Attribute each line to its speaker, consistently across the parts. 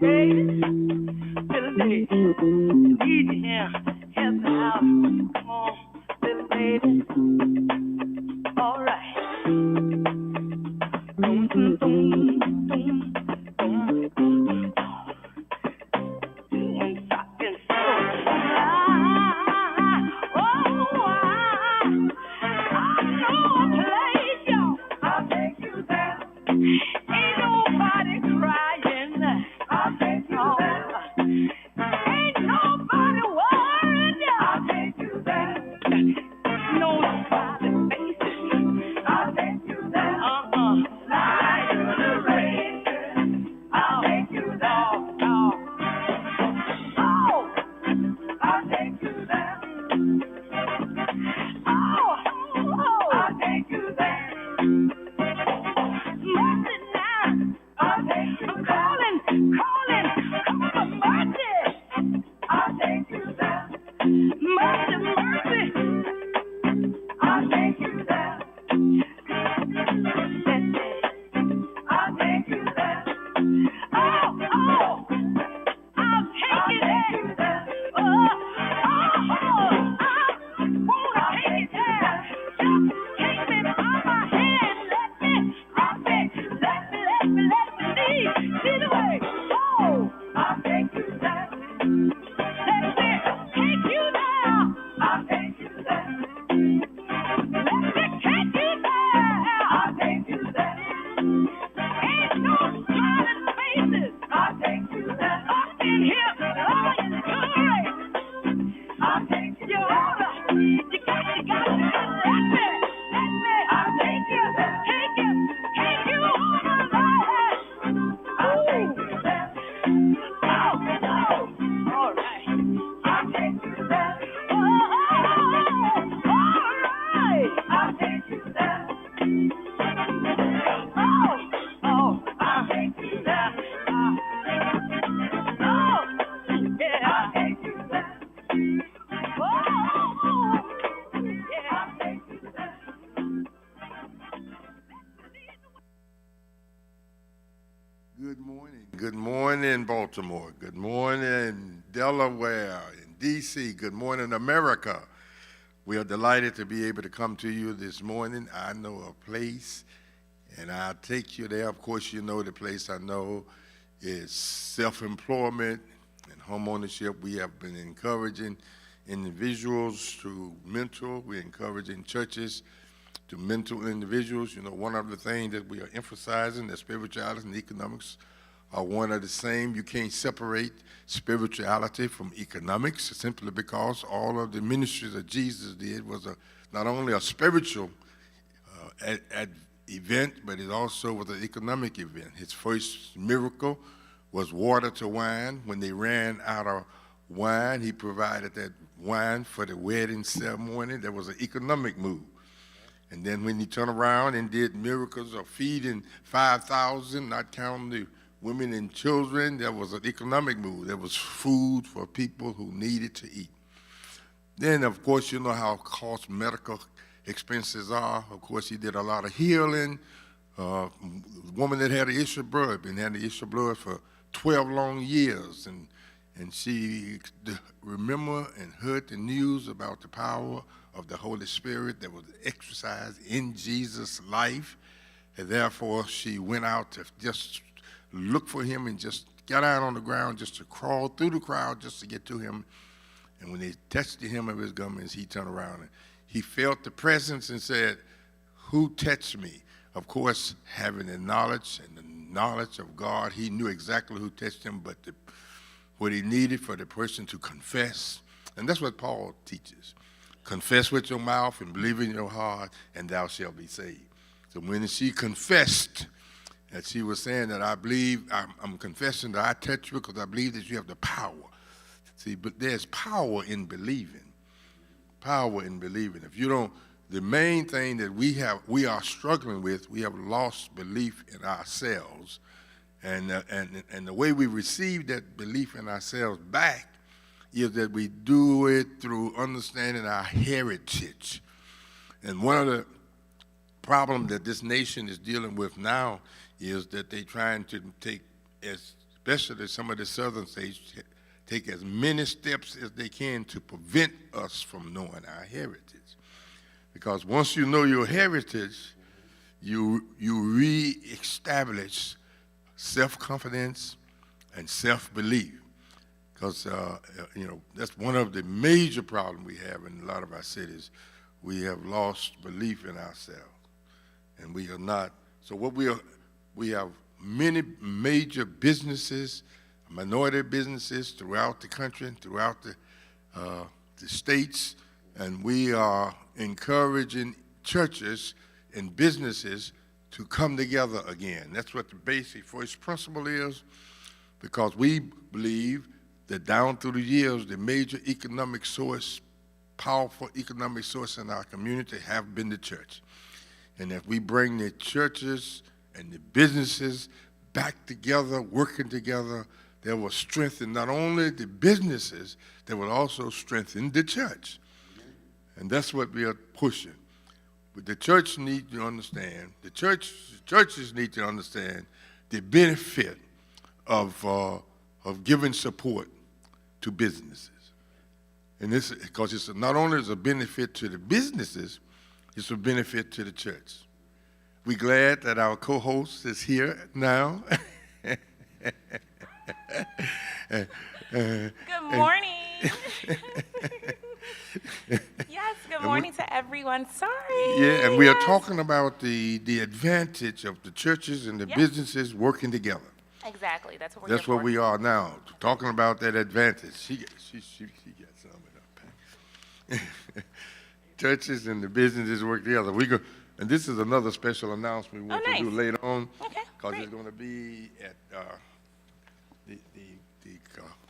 Speaker 1: baby. Little baby. Need you here. Help me out. Come on, little baby. All right. Boom, boom, boom, boom, boom, boom. Doing something so I know a place, y'all. I'll take you there. Ain't nobody crying. I'll take you there. Ain't nobody worried. I'll take you there. No smiling faces. I'll take you there. Fly to the rain. I'll take you there. Oh, I'll take you there. Oh, I'll take you there. Mercy now. I'll take you there. Calling for mercy. I'll take you there. Mercy. I'll take you there. I'll take you there. Oh, I'll take you there. I wanna take you there. Just take me by my hand. Let me lead the way. Oh, I'll take you there. Let me take you there. I'll take you there. Let me take you there. I'll take you there. Ain't no smiling faces. I'll take you there. Up in here, blowing glory. I'll take you there. You got let me. I'll take you there. Take you on a ride. I'll take you there. Oh, all right. I'll take you there. Oh, all right. I'll take you there. Oh, I'll take you there. Oh, yeah, I'll take you there. Oh, yeah, I'll take you there.
Speaker 2: Good morning. Good morning, Baltimore. Good morning, Delaware and D.C. Good morning, America. We are delighted to be able to come to you this morning. I know a place, and I'll take you there. Of course, you know the place I know is self-employment and home ownership. We have been encouraging individuals to mentor. We're encouraging churches to mentor individuals. You know, one of the things that we are emphasizing that spirituality and economics are one of the same. You can't separate spirituality from economics simply because all of the ministries that Jesus did was not only a spiritual event, but it also was an economic event. His first miracle was water to wine. When they ran out of wine, he provided that wine for the wedding ceremony. That was an economic move. And then when he turned around and did miracles of feeding 5,000, not counting the women and children, that was an economic move. There was food for people who needed to eat. Then, of course, you know how cost medical expenses are. Of course, he did a lot of healing. A woman that had an issue of blood, been had the issue of blood for 12 long years. And she remembered and heard the news about the power of the Holy Spirit that was exercised in Jesus' life. And therefore, she went out to just look for him and just got out on the ground just to crawl through the crowd just to get to him. And when they touched the hem of his garments, he turned around and he felt the presence and said, "Who touched me?" Of course, having the knowledge of God, he knew exactly who touched him, but what he needed for the person to confess. And that's what Paul teaches. Confess with your mouth and believe in your heart, and thou shalt be saved. So when she confessed, that she was saying that I believe, I'm confessing that I touch you because I believe that you have the power. See, but there's power in believing. Power in believing. If you don't, the main thing that we are struggling with, we have lost belief in ourselves. And the way we receive that belief in ourselves back is that we do it through understanding our heritage. And one of the problems that this nation is dealing with now is that they're trying to take as especially some of the southern states, take as many steps as they can to prevent us from knowing our heritage. Because once you know your heritage, you re-establish self-confidence and self-belief. Because, that's one of the major problems we have in a lot of our cities. We have lost belief in ourselves. And we are not. So we have many major businesses, minority businesses throughout the country and throughout the states, and we are encouraging churches and businesses to come together again. That's what the basic first principle is, because we believe that down through the years, the major economic source, powerful economic source in our community have been the church. And if we bring the churches and the businesses back together, working together, that will strengthen not only the businesses, that will also strengthen the church. And that's what we are pushing. But the church needs to understand, churches need to understand the benefit of giving support to businesses. And this, because it's not only is a benefit to the businesses, it's a benefit to the church. We're glad that our co-host is here now.
Speaker 3: Good morning. Yes, good morning to everyone. Sorry.
Speaker 2: Yeah, and we are talking about the advantage of the churches and the businesses working together.
Speaker 3: Exactly. That's what we're
Speaker 2: That's
Speaker 3: here
Speaker 2: what
Speaker 3: for.
Speaker 2: we are now, talking about that advantage. She got some in her pack. Churches and the businesses work together. And this is another special announcement we want to do later on.
Speaker 3: Okay,
Speaker 2: because it's going to be at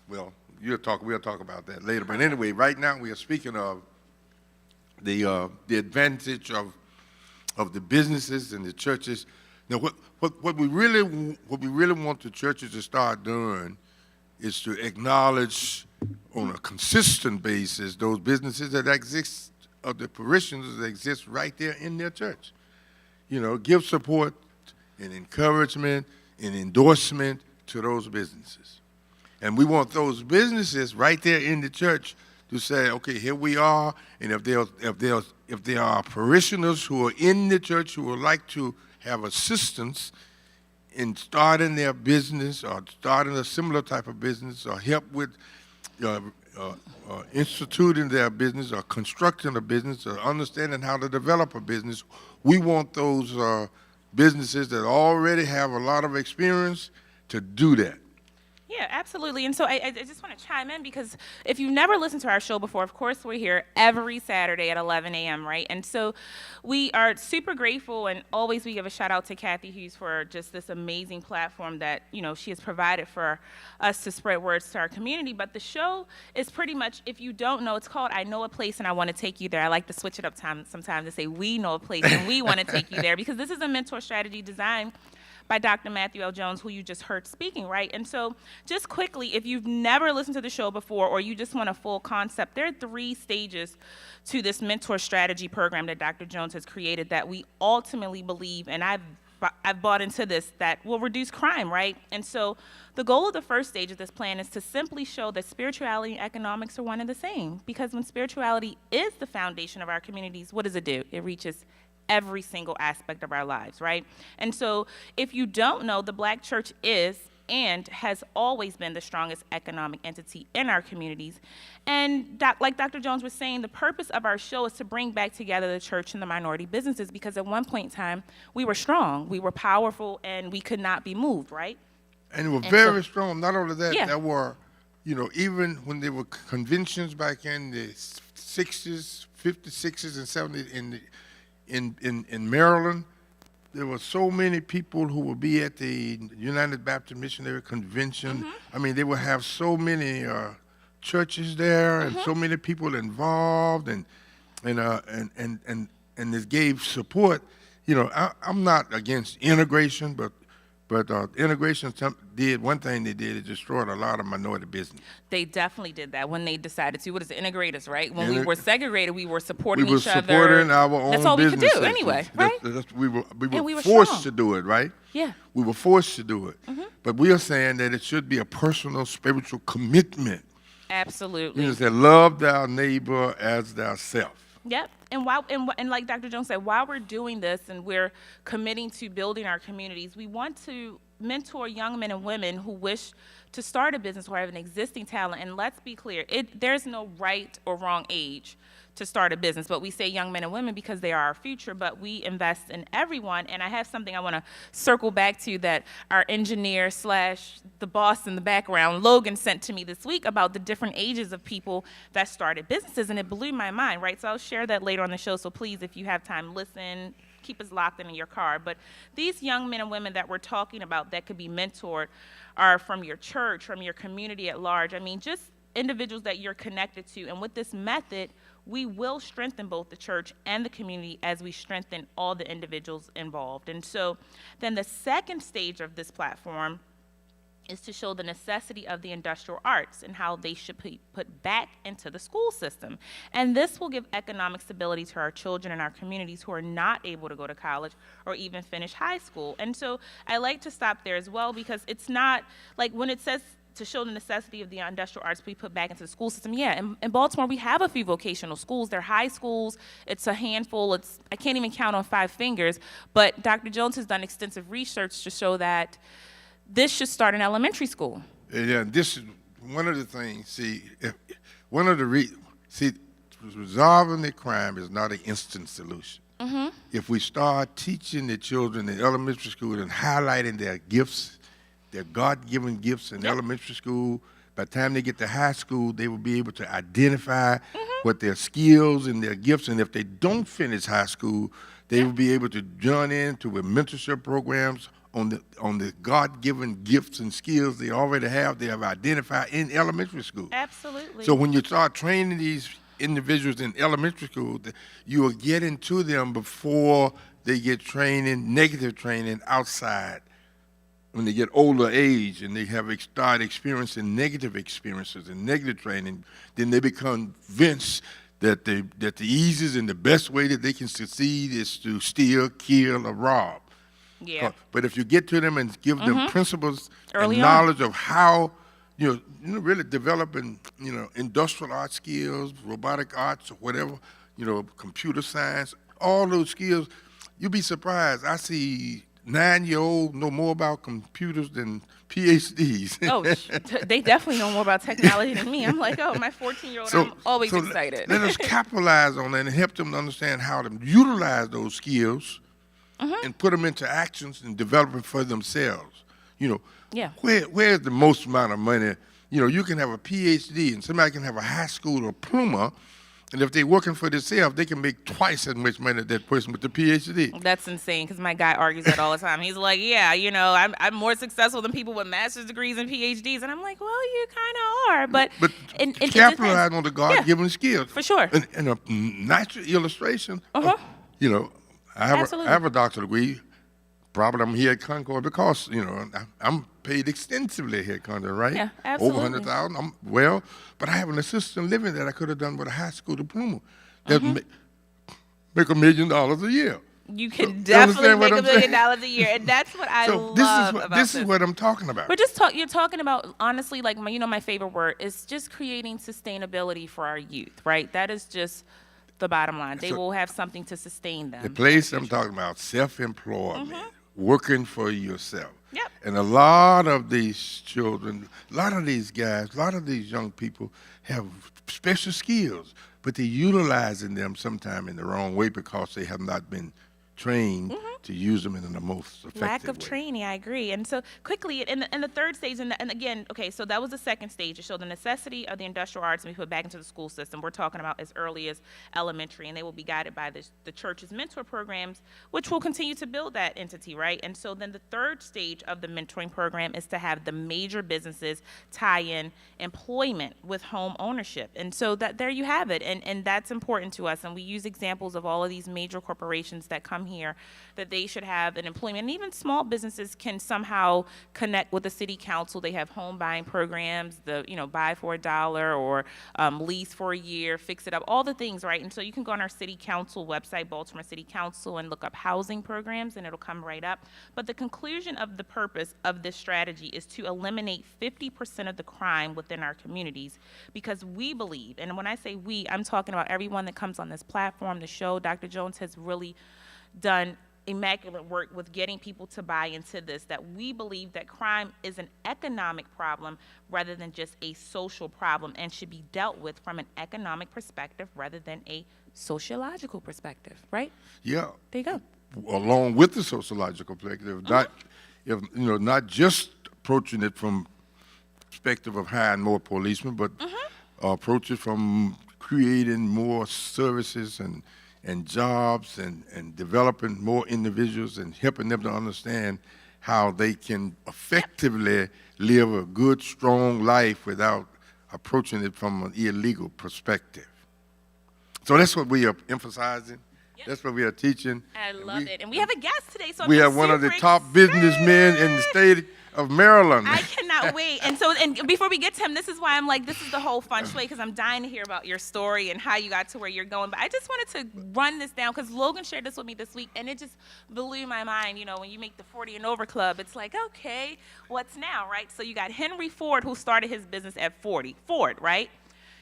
Speaker 2: well, we'll talk about that later. But anyway, right now we are speaking of the advantage of the businesses and the churches. Now, what we really want the churches to start doing is to acknowledge on a consistent basis those businesses that exist, of the parishioners that exist right there in their church. Give support and encouragement and endorsement to those businesses. And we want those businesses right there in the church to say, okay, here we are, and if there are parishioners who are in the church who would like to have assistance in starting their business or starting a similar type of business or help with instituting their business or constructing a business or understanding how to develop a business, we want those businesses that already have a lot of experience to do that.
Speaker 3: Yeah, absolutely. And so I just want to chime in, because if you've never listened to our show before, of course, we're here every Saturday at 11 a.m., right? And so we are super grateful, and always we give a shout out to Kathy Hughes for just this amazing platform that, she has provided for us to spread words to our community. But the show is pretty much, if you don't know, it's called I Know a Place and I Want to Take You There. I like to switch it up sometimes to say we know a place and we want to take you there, because this is a mentor strategy designed by Dr. Matthew L. Jones, who you just heard speaking, right? And so just quickly, if you've never listened to the show before or you just want a full concept, there are 3 stages to this mentor strategy program that Dr. Jones has created that we ultimately believe, and I've bought into this, that will reduce crime, right? And so the goal of the first stage of this plan is to simply show that spirituality and economics are one and the same, because when spirituality is the foundation of our communities, what does it do? It reaches every single aspect of our lives, right? And so if you don't know, the Black church is and has always been the strongest economic entity in our communities. And like Dr. Jones was saying, the purpose of our show is to bring back together the church and the minority businesses, because at one point in time, we were strong, we were powerful, and we could not be moved, right?
Speaker 2: And they were very strong. Not only that,
Speaker 3: Yeah.
Speaker 2: there were, even when there were conventions back in the 60s, 50s, 60s, and 70s in Maryland, there were so many people who would be at the United Baptist Missionary Convention. I mean, they would have so many churches there and so many people involved, and this gave support. I'm not against integration, but But integration did one thing they did, it destroyed a lot of minority business.
Speaker 3: They definitely did that when they decided to. What is it, integrate us, right? When we were segregated, we were supporting
Speaker 2: We were
Speaker 3: each other.
Speaker 2: supporting our own
Speaker 3: That's all we could do
Speaker 2: businesses.
Speaker 3: anyway, right?
Speaker 2: We
Speaker 3: And we
Speaker 2: were
Speaker 3: were
Speaker 2: forced
Speaker 3: strong.
Speaker 2: to do it, right?
Speaker 3: Yeah.
Speaker 2: We were forced to do it. But we are saying that it should be a personal, spiritual commitment.
Speaker 3: Absolutely.
Speaker 2: You know, say, love thy neighbor as thyself.
Speaker 3: Yep. And like Dr. Jones said, while we're doing this and we're committing to building our communities, we want to mentor young men and women who wish to start a business or have an existing talent. And let's be clear, there's no right or wrong age to start a business, but we say young men and women because they are our future, but we invest in everyone. And I have something I want to circle back to that our engineer / the boss in the background, Logan, sent to me this week about the different ages of people that started businesses, and it blew my mind, right? So I'll share that later on the show, so please, if you have time, listen, keep us locked in your car. But these young men and women that we're talking about that could be mentored are from your church, from your community at large. I mean, just individuals that you're connected to. And with this method, we will strengthen both the church and the community as we strengthen all the individuals involved. And so then the second stage of this platform is to show the necessity of the industrial arts and how they should be put back into the school system. And this will give economic stability to our children and our communities who are not able to go to college or even finish high school. And so I like to stop there as well, because it's not like when it says to show the necessity of the industrial arts be put back into the school system. Yeah, in Baltimore, we have a few vocational schools. They're high schools. It's a handful. I can't even count on 5 fingers. But Dr. Jones has done extensive research to show that this should start in elementary school.
Speaker 2: Yeah, this is one of the things. See, resolving the crime is not an instant solution. If we start teaching the children in elementary school and highlighting their gifts, their God-given gifts in elementary school, by the time they get to high school, they will be able to identify what their skills and their gifts, and if they don't finish high school, they will be able to join into with mentorship programs on the God-given gifts and skills they already have, they have identified in elementary school.
Speaker 3: Absolutely.
Speaker 2: So when you start training these individuals in elementary school, you are getting to them before they get training, negative training outside. When they get older age and they start experiencing negative experiences and negative training, then they become convinced that the easiest and the best way that they can succeed is to steal, kill, or rob.
Speaker 3: Yeah.
Speaker 2: But if you get to them and give them principles
Speaker 3: Early
Speaker 2: and
Speaker 3: on.
Speaker 2: knowledge of how, really developing, industrial art skills, robotic arts, or whatever, computer science, all those skills, you'd be surprised. I see 9-year-olds know more about computers than PhDs.
Speaker 3: Oh, they definitely know more about technology than me. I'm like, oh, my 14-year-old, I'm always excited.
Speaker 2: Let us capitalize on that and help them understand how to utilize those skills and put them into actions and develop it for themselves. Where's the most amount of money? You can have a PhD and somebody can have a high school diploma, and if they're working for themselves, they can make twice as much money as that person with the PhD.
Speaker 3: That's insane, because my guy argues that all the time. He's like, yeah, I'm more successful than people with master's degrees and PhDs. And I'm like, well, you kind of are. But
Speaker 2: capitalize on the God-given skills.
Speaker 3: For sure.
Speaker 2: And a natural illustration, I have a doctorate degree. Probably I'm here at Concord because, I'm paid extensively here at Concord, right?
Speaker 3: Yeah, absolutely.
Speaker 2: Over $100,000. But I have an assistant living that I could have done with a high school diploma that make $1 million a year.
Speaker 3: You can definitely make $1 million a year, and that's what I love about this.
Speaker 2: This is what I'm talking about.
Speaker 3: We're just you're talking about, honestly, like my favorite word is just creating sustainability for our youth, right? That is just the bottom line. They will have something to sustain them.
Speaker 2: The place I'm talking about, self-employment, working for yourself.
Speaker 3: Yep.
Speaker 2: And a lot of these children, a lot of these guys, a lot of these young people have special skills, but they're utilizing them sometime in the wrong way because they have not been trained to use them in the most effective
Speaker 3: Lack of
Speaker 2: way.
Speaker 3: training, I agree. And so quickly, in the third stage, and again, okay, so that was the second stage. It showed the necessity of the industrial arts and be put back into the school system. We're talking about as early as elementary, and they will be guided by the church's mentor programs, which will continue to build that entity, right? And so then the third stage of the mentoring program is to have the major businesses tie in employment with home ownership. And so that there you have it, and that's important to us. And we use examples of all of these major corporations that come here, that they should have an employment. And even small businesses can somehow connect with the city council. They have home buying programs, buy for $1 or lease for a year, fix it up, all the things, right? And so you can go on our city council website, Baltimore City Council, and look up housing programs, and it'll come right up. But the conclusion of the purpose of this strategy is to eliminate 50% of the crime within our communities, because we believe, and when I say we, I'm talking about everyone that comes on this platform, the show. Dr. Jones has really done immaculate work with getting people to buy into this, that we believe that crime is an economic problem rather than just a social problem, and should be dealt with from an economic perspective rather than a sociological perspective, right?
Speaker 2: Yeah.
Speaker 3: There you go.
Speaker 2: Along with the sociological perspective, not just approaching it from perspective of hiring more policemen, but approach it from creating more services and jobs and developing more individuals and helping them to understand how they can effectively live a good, strong life without approaching it from an illegal perspective. So that's what we are emphasizing. Yep. That's what we are teaching.
Speaker 3: I love it. And we have a guest today. So
Speaker 2: we have one of the top businessmen in the state of Maryland.
Speaker 3: I cannot wait. And before we get to him, this is why I'm like, this is the whole fun play, because I'm dying to hear about your story and how you got to where you're going. But I just wanted to run this down, because Logan shared this with me this week, and it just blew my mind. When you make the 40 and over club, it's like, okay, what's now, right? So you got Henry Ford, who started his business at 40. Ford, right?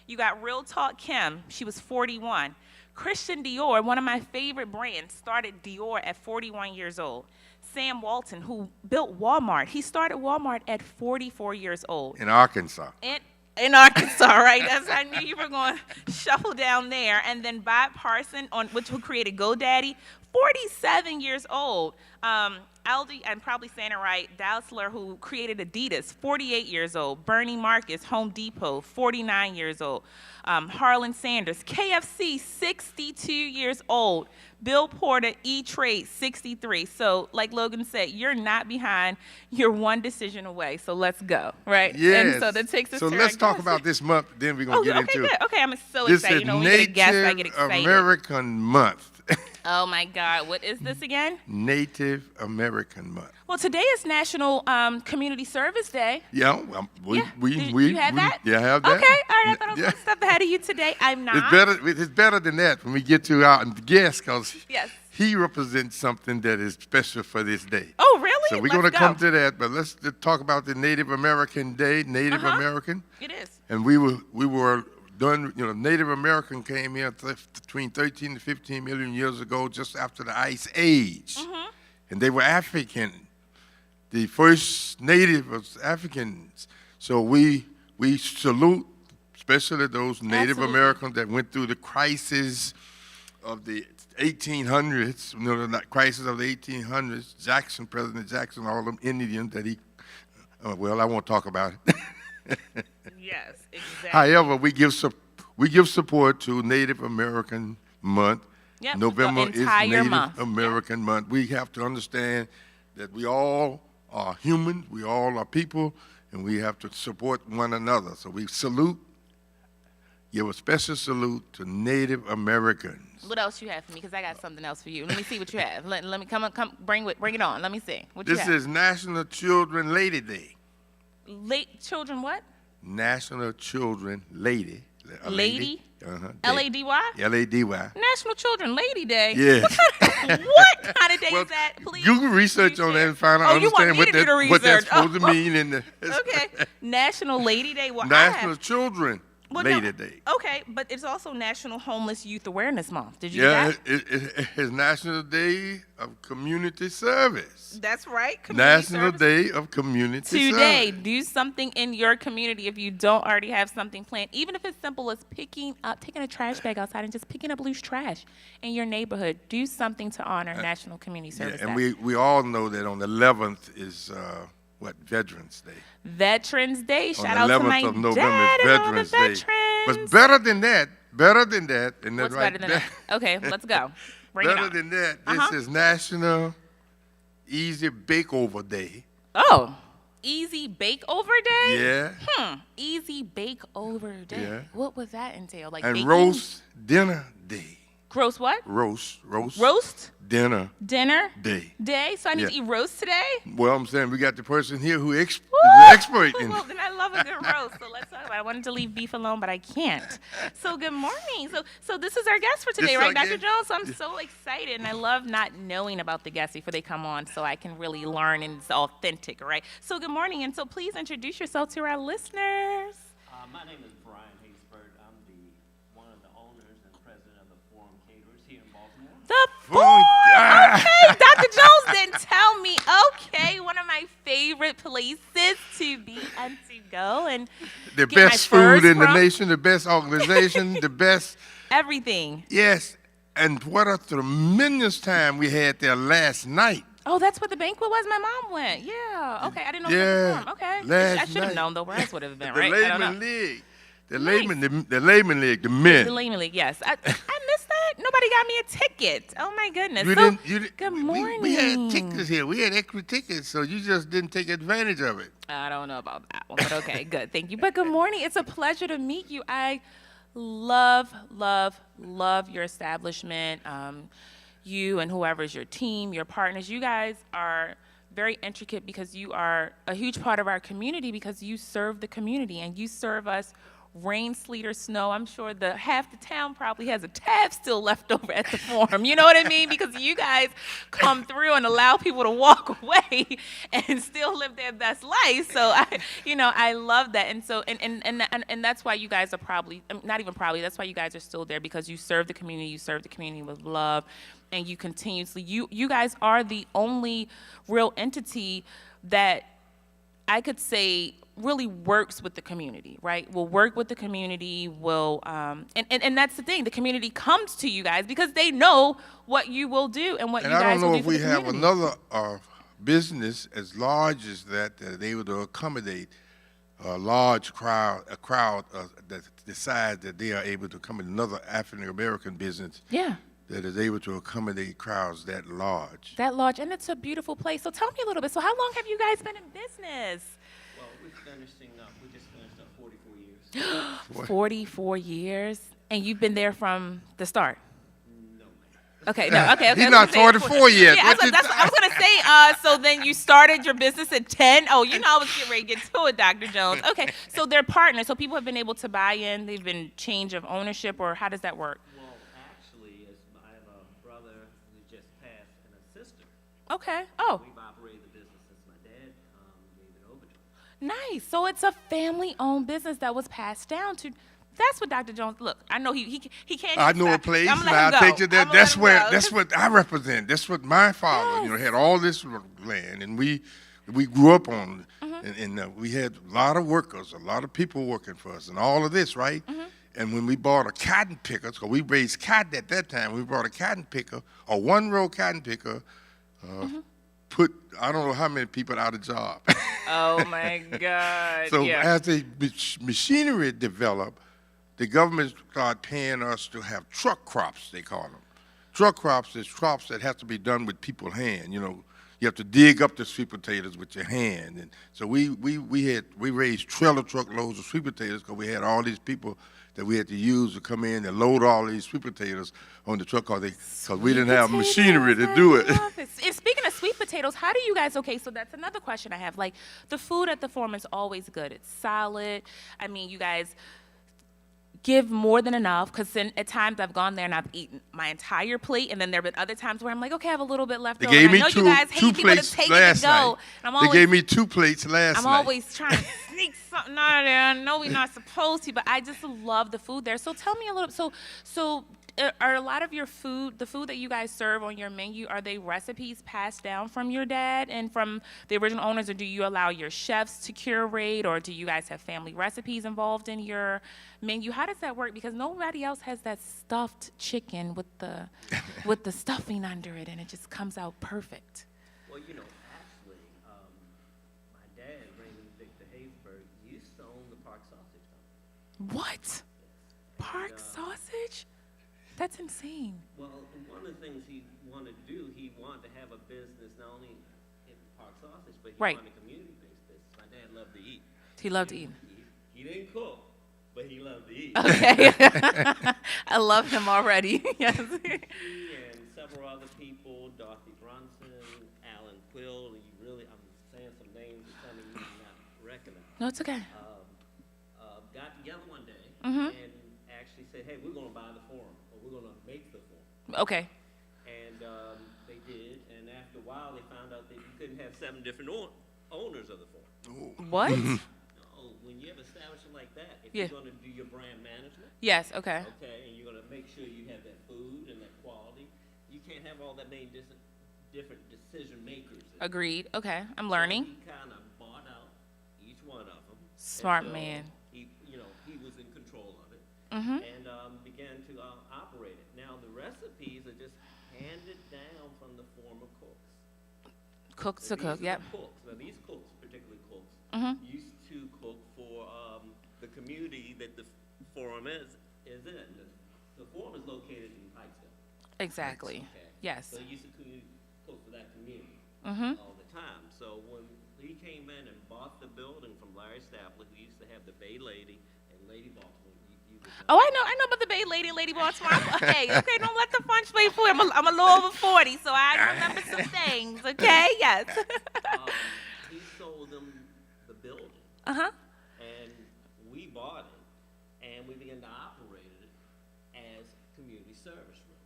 Speaker 3: You got Real Talk Kim. She was 41. Christian Dior, one of my favorite brands, started Dior at 41 years old. Sam Walton, who built Walmart, he started Walmart at 44 years old.
Speaker 2: In Arkansas.
Speaker 3: In Arkansas, right? I knew you were going to shuffle down there. And then Bob Parson, who created GoDaddy, 47 years old. Aldi, I'm probably saying it right, Dassler, who created Adidas, 48 years old. Bernie Marcus, Home Depot, 49 years old. Harlan Sanders, KFC, 62 years old. Bill Porter, E-Trade, 63. So like Logan said, you're not behind. You're one decision away. So let's go, right?
Speaker 2: Yes.
Speaker 3: And so that takes us
Speaker 2: so
Speaker 3: to
Speaker 2: let's talk about this month, then we're going to get into it.
Speaker 3: Okay, I'm so
Speaker 2: this
Speaker 3: excited.
Speaker 2: Is
Speaker 3: we get a guest, I get excited.
Speaker 2: Native American Month.
Speaker 3: Oh, my God. What is this again?
Speaker 2: Native American Month.
Speaker 3: Well, today is National Community Service Day.
Speaker 2: Yeah.
Speaker 3: Do you have that?
Speaker 2: Yeah, I have that.
Speaker 3: Okay. All right. I thought I was one step ahead of you today. I'm not.
Speaker 2: It's better than that when we get to our guest, because he represents something that is special for this day.
Speaker 3: Oh, really?
Speaker 2: So we're going to come to that, but let's talk about the Native American Day, Native American.
Speaker 3: It is.
Speaker 2: And we were done, Native American came here between 13 to 15 million years ago, just after the Ice Age. And they were African. The first native was Africans. So we salute, especially those Native Americans that went through the crisis of the 1800s, the crisis of the 1800s, President Jackson, all them Indians that I won't talk about it.
Speaker 3: Yes, exactly.
Speaker 2: However, we give support to Native American Month.
Speaker 3: Yep,
Speaker 2: November is Native
Speaker 3: month.
Speaker 2: American Month. We have to understand that we all are human, we all are people, and we have to support one another. So we give a special salute to Native Americans.
Speaker 3: What else you have for me? Because I got something else for you. Let me see what you have. Let me come bring it on. Let me see. What you have?
Speaker 2: This is National Children Lady Day.
Speaker 3: Children what?
Speaker 2: National Children Lady.
Speaker 3: Lady?
Speaker 2: L-A-D-Y? L-A-D-Y.
Speaker 3: National Children Lady Day?
Speaker 2: Yeah.
Speaker 3: What kind of day is that? Please.
Speaker 2: Google research on that and find out, understand what that's supposed to mean.
Speaker 3: Okay. National Lady Day. Well,
Speaker 2: National Children Lady Day.
Speaker 3: Okay, but it's also National Homeless Youth Awareness Month. Did you get that?
Speaker 2: It's National Day of Community Service.
Speaker 3: That's right.
Speaker 2: National Day of Community Service.
Speaker 3: Today, do something in your community if you don't already have something planned. Even if it's simple as taking a trash bag outside and just picking up loose trash in your neighborhood. Do something to honor National Community Service Day.
Speaker 2: And we all know that on the 11th is Veterans Day.
Speaker 3: Veterans Day. Shout
Speaker 2: out
Speaker 3: to my
Speaker 2: of November,
Speaker 3: dad and all the veterans.
Speaker 2: But better than that. And
Speaker 3: what's better than that? Okay, let's go. Bring it on.
Speaker 2: Better than that, this is National Easy Bake-Over Day.
Speaker 3: Oh, Easy Bake-Over Day?
Speaker 2: Yeah.
Speaker 3: Easy Bake-Over Day.
Speaker 2: Yeah.
Speaker 3: What would that entail? Like
Speaker 2: and
Speaker 3: baking?
Speaker 2: Roast Dinner Day.
Speaker 3: Gross what?
Speaker 2: Roast.
Speaker 3: Roast?
Speaker 2: Dinner.
Speaker 3: Day? So I need to eat roast today?
Speaker 2: Well, I'm saying we got the person here who is
Speaker 3: Woo!
Speaker 2: the expert in
Speaker 3: Well, then I love a good roast, so let's talk about it. I wanted to leave beef alone, but I can't. So good morning. So this is our guest for today,
Speaker 2: This
Speaker 3: right,
Speaker 2: our
Speaker 3: Dr.
Speaker 2: guest?
Speaker 3: Jones? So I'm so excited, and I love not knowing about the guests before they come on so I can really learn and it's authentic, right? So good morning, and so please introduce yourself to our listeners.
Speaker 4: My name is Brian Haysbert. I'm one of the owners and president of the Forum Caterers here in Baltimore.
Speaker 3: The
Speaker 2: Forum.
Speaker 3: Okay, Dr. Jones didn't tell me. Okay, one of my favorite places to be and to go and
Speaker 2: the
Speaker 3: get my
Speaker 2: best
Speaker 3: furs
Speaker 2: food in the
Speaker 3: from.
Speaker 2: nation, the best organization, the best.
Speaker 3: Everything.
Speaker 2: Yes, and what a tremendous time we had there last night.
Speaker 3: Oh, that's what the banquet was? My mom went. Yeah. Okay, I didn't know
Speaker 2: Yeah,
Speaker 3: it was the Forum. Okay.
Speaker 2: last
Speaker 3: I should have
Speaker 2: night.
Speaker 3: known, though. Where else would it have been,
Speaker 2: The
Speaker 3: right? I don't know.
Speaker 2: Layman League. The
Speaker 3: Nice.
Speaker 2: Layman League, the men.
Speaker 3: The Layman League, yes. I missed that. Nobody got me a ticket. Oh, my goodness.
Speaker 2: You
Speaker 3: So,
Speaker 2: didn't,
Speaker 3: good
Speaker 2: we-
Speaker 3: morning.
Speaker 2: We had tickets here. We had extra tickets, so you just didn't take advantage of it.
Speaker 3: I don't know about that one, but okay, good. Thank you. But good morning. It's a pleasure to meet you. I love your establishment. You and whoever's your team, your partners, you guys are very intricate because you are a huge part of our community because you serve the community and you serve us rain, sleet, or snow. I'm sure half the town probably has a tab still left over at the Forum. You know what I mean? Because you guys come through and allow people to walk away and still live their best life. So I love that. And so and that's why you guys are probably not even probably. That's why you guys are still there because you serve the community. You serve the community with love, and you continuously. You guys are the only real entity that I could say really works with the community, right? Will work with the community, and that's the thing. The community comes to you guys because they know what you will do and what
Speaker 2: And
Speaker 3: you
Speaker 2: I
Speaker 3: guys
Speaker 2: don't know
Speaker 3: will
Speaker 2: if
Speaker 3: do for
Speaker 2: we
Speaker 3: the
Speaker 2: have
Speaker 3: community.
Speaker 2: another business as large as that is able to accommodate a large crowd, that decides that they are able to accommodate another African American business
Speaker 3: Yeah,
Speaker 2: that is able to accommodate crowds that large.
Speaker 3: that large, and it's a beautiful place. So tell me a little bit. So how long have you guys been in business?
Speaker 4: Well, we just finished up 44 years.
Speaker 3: 44 years, and you've been there from the start.
Speaker 4: No, man.
Speaker 3: Okay, no, okay.
Speaker 2: He's
Speaker 3: I was
Speaker 2: not
Speaker 3: gonna say-
Speaker 2: 44 yet.
Speaker 3: Yeah,
Speaker 2: What
Speaker 3: I was going to say, so then you started your business at 10? Oh, I was getting ready to get to it, Dr. Jones. Okay, so they're partners, so people have been able to buy in, they've been change of ownership, or how does that work?
Speaker 4: Well, actually, I have a brother who just passed and a sister.
Speaker 3: Okay, oh,
Speaker 4: We've operated the business since my dad gave it over to us.
Speaker 3: nice. So it's a family-owned business that was passed down to, that's what Dr. Jones, look, I know he can't
Speaker 2: I
Speaker 3: even
Speaker 2: know a
Speaker 3: stop.
Speaker 2: place,
Speaker 3: I'm
Speaker 2: and
Speaker 3: gonna let him
Speaker 2: I'll
Speaker 3: go.
Speaker 2: take you there.
Speaker 3: I'm gonna let him go.
Speaker 2: That's what I represent. That's what my father,
Speaker 3: Yes.
Speaker 2: had all this land, and we grew up on,
Speaker 3: Mm-hmm.
Speaker 2: and we had a lot of workers, a lot of people working for us, and all of this, right?
Speaker 3: Mm-hmm.
Speaker 2: And when we bought a cotton picker, because we raised cotton at that time, we bought a cotton picker, a one-row cotton picker, put I don't know how many people out of job.
Speaker 3: Oh, my God,
Speaker 2: So
Speaker 3: yeah.
Speaker 2: as the machinery developed, the government started paying us to have truck crops, they call them. Truck crops is crops that have to be done with people's hand. You have to dig up the sweet potatoes with your hand. And so we raised trailer truck loads of sweet potatoes because we had all these people that we had to use to come in and load all these sweet potatoes on the truck because we didn't have machinery to do it.
Speaker 3: I love it. And speaking of sweet potatoes, how do you guys, okay, so that's another question I have. Like, the food at the Forum is always good. It's solid. I mean, you guys give more than enough because at times I've gone there and I've eaten my entire plate, and then there have been other times where I'm like, okay, I have a little bit left
Speaker 2: They
Speaker 3: over.
Speaker 2: gave
Speaker 3: And
Speaker 2: me
Speaker 3: I know
Speaker 2: two
Speaker 3: you guys hate people to
Speaker 2: plates
Speaker 3: take it
Speaker 2: last
Speaker 3: to go.
Speaker 2: night.
Speaker 3: And
Speaker 2: They gave me 2 plates last
Speaker 3: I'm
Speaker 2: night.
Speaker 3: always trying to sneak something out of there. I know we're not supposed to, but I just love the food there. So tell me a little. So are a lot of your food, the food that you guys serve on your menu, are they recipes passed down from your dad and from the original owners, or do you allow your chefs to curate, or do you guys have family recipes involved in your menu? How does that work? Because nobody else has that stuffed chicken with the stuffing under it, and it just comes out perfect.
Speaker 4: Well, actually, my dad, Raymond Victor Haysbert, used to own the Park Sausage Company.
Speaker 3: What? Park sausage? That's insane.
Speaker 4: Well, one of the things he wanted to do, he wanted to have a business not only in Park Sausage, but he
Speaker 3: Right.
Speaker 4: wanted a community-based business. My dad loved to eat.
Speaker 3: He loved eating.
Speaker 4: He didn't cook, but he loved to eat.
Speaker 3: Okay. I love him already. Yes.
Speaker 4: He and several other people, Dorothy Brunson, Alan Quill, and I'm saying some names that some of you may not recognize.
Speaker 3: No, it's okay.
Speaker 4: Got together one day
Speaker 3: Mhm.
Speaker 4: and actually said, hey, we're going to buy the forum, or we're going to make the forum.
Speaker 3: Okay.
Speaker 4: And they did, and after a while, they found out that you couldn't have 7 different owners of the forum.
Speaker 3: What?
Speaker 4: No, when you have establishment like that, if
Speaker 3: Yeah.
Speaker 4: you're going to do your brand management,
Speaker 3: Yes. Okay.
Speaker 4: okay, and you're going to make sure you have that food and that quality, you can't have all that many different decision makers.
Speaker 3: Agreed. Okay. I'm
Speaker 4: So
Speaker 3: learning.
Speaker 4: he kind of bought out each one of them.
Speaker 3: Smart
Speaker 4: until
Speaker 3: man.
Speaker 4: He was in control of it.
Speaker 3: Mhm.
Speaker 4: And began to operate it. Now the recipes are just handed down from the former cooks.
Speaker 3: Cooks to
Speaker 4: Now,
Speaker 3: cook.
Speaker 4: these are
Speaker 3: Yep.
Speaker 4: the cooks. Now these cooks, particularly cooks,
Speaker 3: Mhm.
Speaker 4: used to cook for the community that the forum is in. The forum is located in Pikesville.
Speaker 3: Exactly.
Speaker 4: Okay.
Speaker 3: Yes.
Speaker 4: So he used to cook for that community
Speaker 3: Mhm.
Speaker 4: all the time. So when he came in and bought the building from Larry Stapler, who used to have the Bay Lady and Lady Baltimore. You would know.
Speaker 3: Oh, I know about the Bay Lady, Lady Baltimore. Hey, okay, don't let the fun play fool. I'm a little over 40, so I remember some things. Okay, yes.
Speaker 4: He sold them the building,
Speaker 3: Uh-huh.
Speaker 4: and we bought it, and we began to operate it as community service room.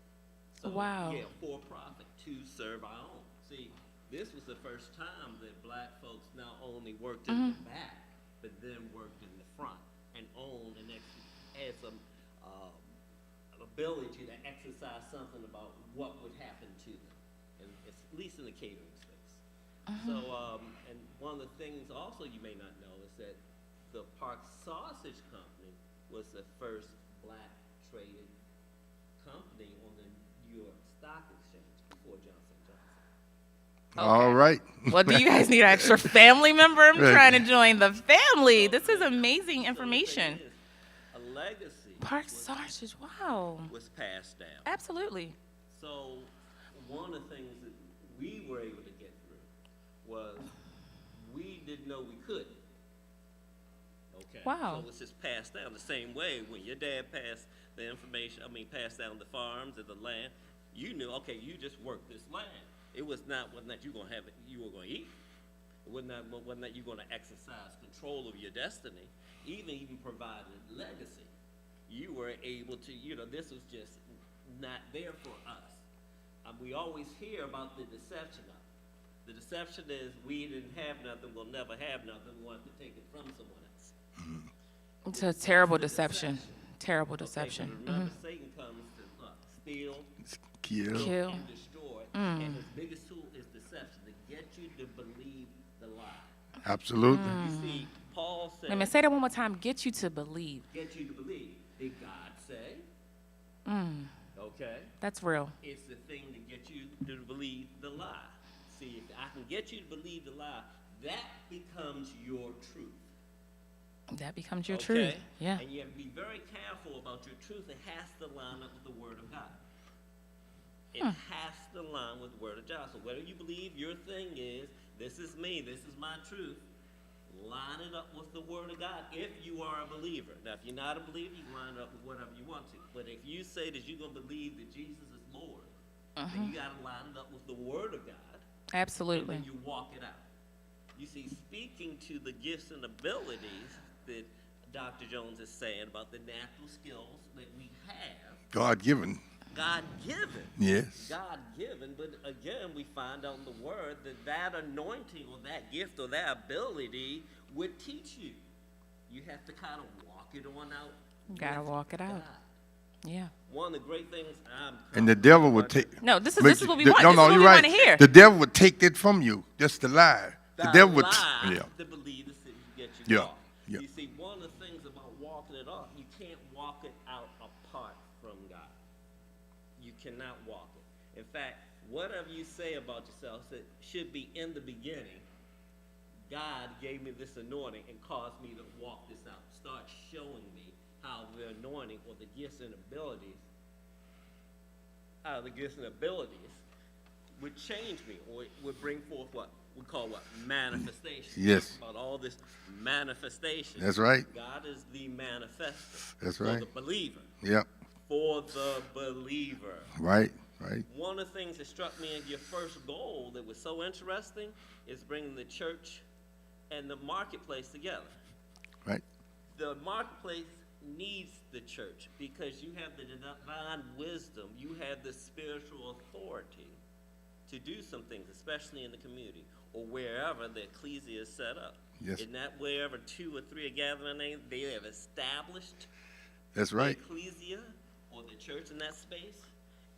Speaker 4: So,
Speaker 3: Wow.
Speaker 4: Yeah, for profit to serve our own. See, this was the first time that black folks not only worked in the back, but then worked in the front and owned and had some ability to exercise something about what would happen to them, and at least in the catering space. So, and one of the things also you may not know is that the Park Sausage Company was the first black traded company on the New York Stock Exchange before Johnson & Johnson.
Speaker 2: All right.
Speaker 3: Well, do you guys need an extra family member? I'm
Speaker 2: Right.
Speaker 3: trying to join the family. This is amazing
Speaker 4: So the thing
Speaker 3: information.
Speaker 4: is, a legacy
Speaker 3: Park sausage. Wow.
Speaker 4: was passed down.
Speaker 3: Absolutely.
Speaker 4: So one of the things that we were able to get through was we didn't know we couldn't. Okay.
Speaker 3: Wow.
Speaker 4: So it's just passed down the same way when your dad passed the information, passed down the farms and the land, you knew, okay, you just work this land. It wasn't that you were gonna have it, you were gonna eat. It wasn't that you're gonna exercise control of your destiny, even provided legacy. You were able to, this was just not there for us. We always hear about the deception of it. The deception is we didn't have nothing, we'll never have nothing, we want to take it from someone else.
Speaker 3: It's a terrible
Speaker 4: That's the
Speaker 3: deception. Terrible deception.
Speaker 4: Okay, so remember, Satan comes to steal,
Speaker 2: Kill.
Speaker 3: Kill.
Speaker 4: and destroy, and his biggest tool is deception, to get you to believe the lie.
Speaker 2: Absolutely.
Speaker 4: You see, Paul said,
Speaker 3: Wait a minute, say that one more time. Get you to believe.
Speaker 4: get you to believe. Did God say? Okay.
Speaker 3: That's real.
Speaker 4: It's the thing to get you to believe the lie. See, if I can get you to believe the lie, that becomes your truth.
Speaker 3: That becomes your
Speaker 4: Okay?
Speaker 3: truth. Yeah.
Speaker 4: And you have to be very careful about your truth. It has to line up with the Word of God. It has to line with the Word of God. So whether you believe your thing is, this is me, this is my truth, line it up with the Word of God if you are a believer. Now, if you're not a believer, you can line it up with whatever you want to. But if you say that you're going to believe that Jesus is Lord, then you got to line it up with the Word of God.
Speaker 3: Absolutely.
Speaker 4: And then you walk it out. You see, speaking to the gifts and abilities that Dr. Jones is saying about the natural skills that we have,
Speaker 2: God given.
Speaker 4: God-given.
Speaker 2: Yes.
Speaker 4: God-given, but again, we find out in the Word that anointing or that gift or that ability would teach you. You have to kind of walk it on out.
Speaker 3: You gotta
Speaker 4: with
Speaker 3: walk it out.
Speaker 4: God.
Speaker 3: Yeah.
Speaker 4: One of the great things
Speaker 2: And the devil would take.
Speaker 3: No, this is what we want.
Speaker 2: No,
Speaker 3: This
Speaker 2: no,
Speaker 3: is what
Speaker 2: you're
Speaker 3: we
Speaker 2: right.
Speaker 3: want to hear.
Speaker 2: The devil would take that from you. Just the lie. The devil would.
Speaker 4: lie
Speaker 2: Yeah.
Speaker 4: to believe the city get you
Speaker 2: Yeah,
Speaker 4: off.
Speaker 2: yeah.
Speaker 4: You see, one of the things about walking it off, you can't walk it out apart from God. You cannot walk it. In fact, whatever you say about yourself should be in the beginning. God gave me this anointing and caused me to walk this out. Start showing me how the anointing or the gifts and abilities, would change me, or it would bring forth what? we call what? Manifestation.
Speaker 2: Yes.
Speaker 4: About all this manifestation.
Speaker 2: That's right.
Speaker 4: God is the manifester.
Speaker 2: That's
Speaker 4: for
Speaker 2: right.
Speaker 4: the believer.
Speaker 2: Yep.
Speaker 4: For the believer.
Speaker 2: Right. Right.
Speaker 4: One of the things that struck me in your first goal that was so interesting is bringing the church and the marketplace together.
Speaker 2: Right.
Speaker 4: The marketplace needs the church because you have the divine wisdom, you have the spiritual authority to do some things, especially in the community or wherever the ecclesia is set up.
Speaker 2: Yes.
Speaker 4: Isn't that wherever 2 or 3 are gathering, they have established
Speaker 2: That's right.
Speaker 4: the ecclesia or the church in that space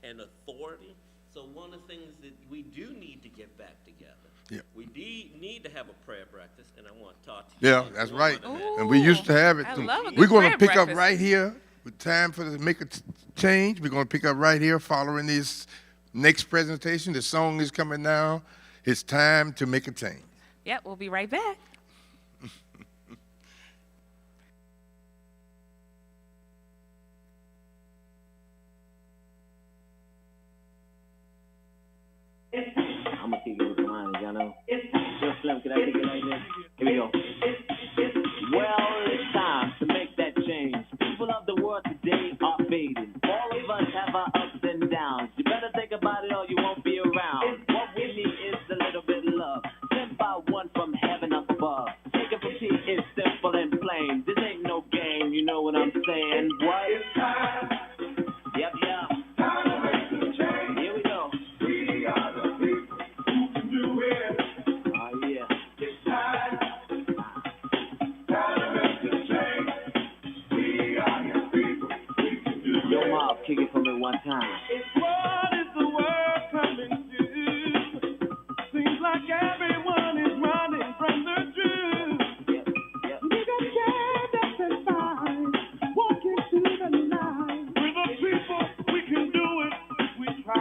Speaker 4: and authority. So one of the things that we do need to get back together.
Speaker 2: Yeah.
Speaker 4: We need to have a prayer breakfast, and I want to talk to you.
Speaker 2: Yeah,
Speaker 4: about
Speaker 2: that's
Speaker 4: one
Speaker 2: right.
Speaker 4: of that.
Speaker 3: Ooh.
Speaker 2: And we used to have it.
Speaker 3: I
Speaker 2: too.
Speaker 3: love a good
Speaker 2: We're going to
Speaker 3: prayer
Speaker 2: pick up
Speaker 3: breakfast.
Speaker 2: right here with time for the make a change. We're going to pick up right here following this next presentation. The song is coming now. It's time to make a change.
Speaker 3: Yep, we'll be right back.
Speaker 5: I'm gonna kick it with the line, y'all know. Just Slim, can I kick it like this? Here we go. Well, it's time to make that change. People of the world today are fading. All of us have our ups and downs. You better think about it or you won't be around. What we need is a little bit of love, sent by one from heaven up above. Take it from T, it's simple and plain. This ain't no game, you know what I'm saying? What? It's time. Yep, yeah. Here we go. We are the people who can do it. Oh, yeah. It's time. Time to make the change. We are your people. We can do it. Yo, Mob, kick it for me one time.
Speaker 1: What is the world coming to? Seems like everyone is running from the truth.
Speaker 5: Yep, yep.
Speaker 1: We got scared up and fine, walking through the night. We're the people, we can do it if we try.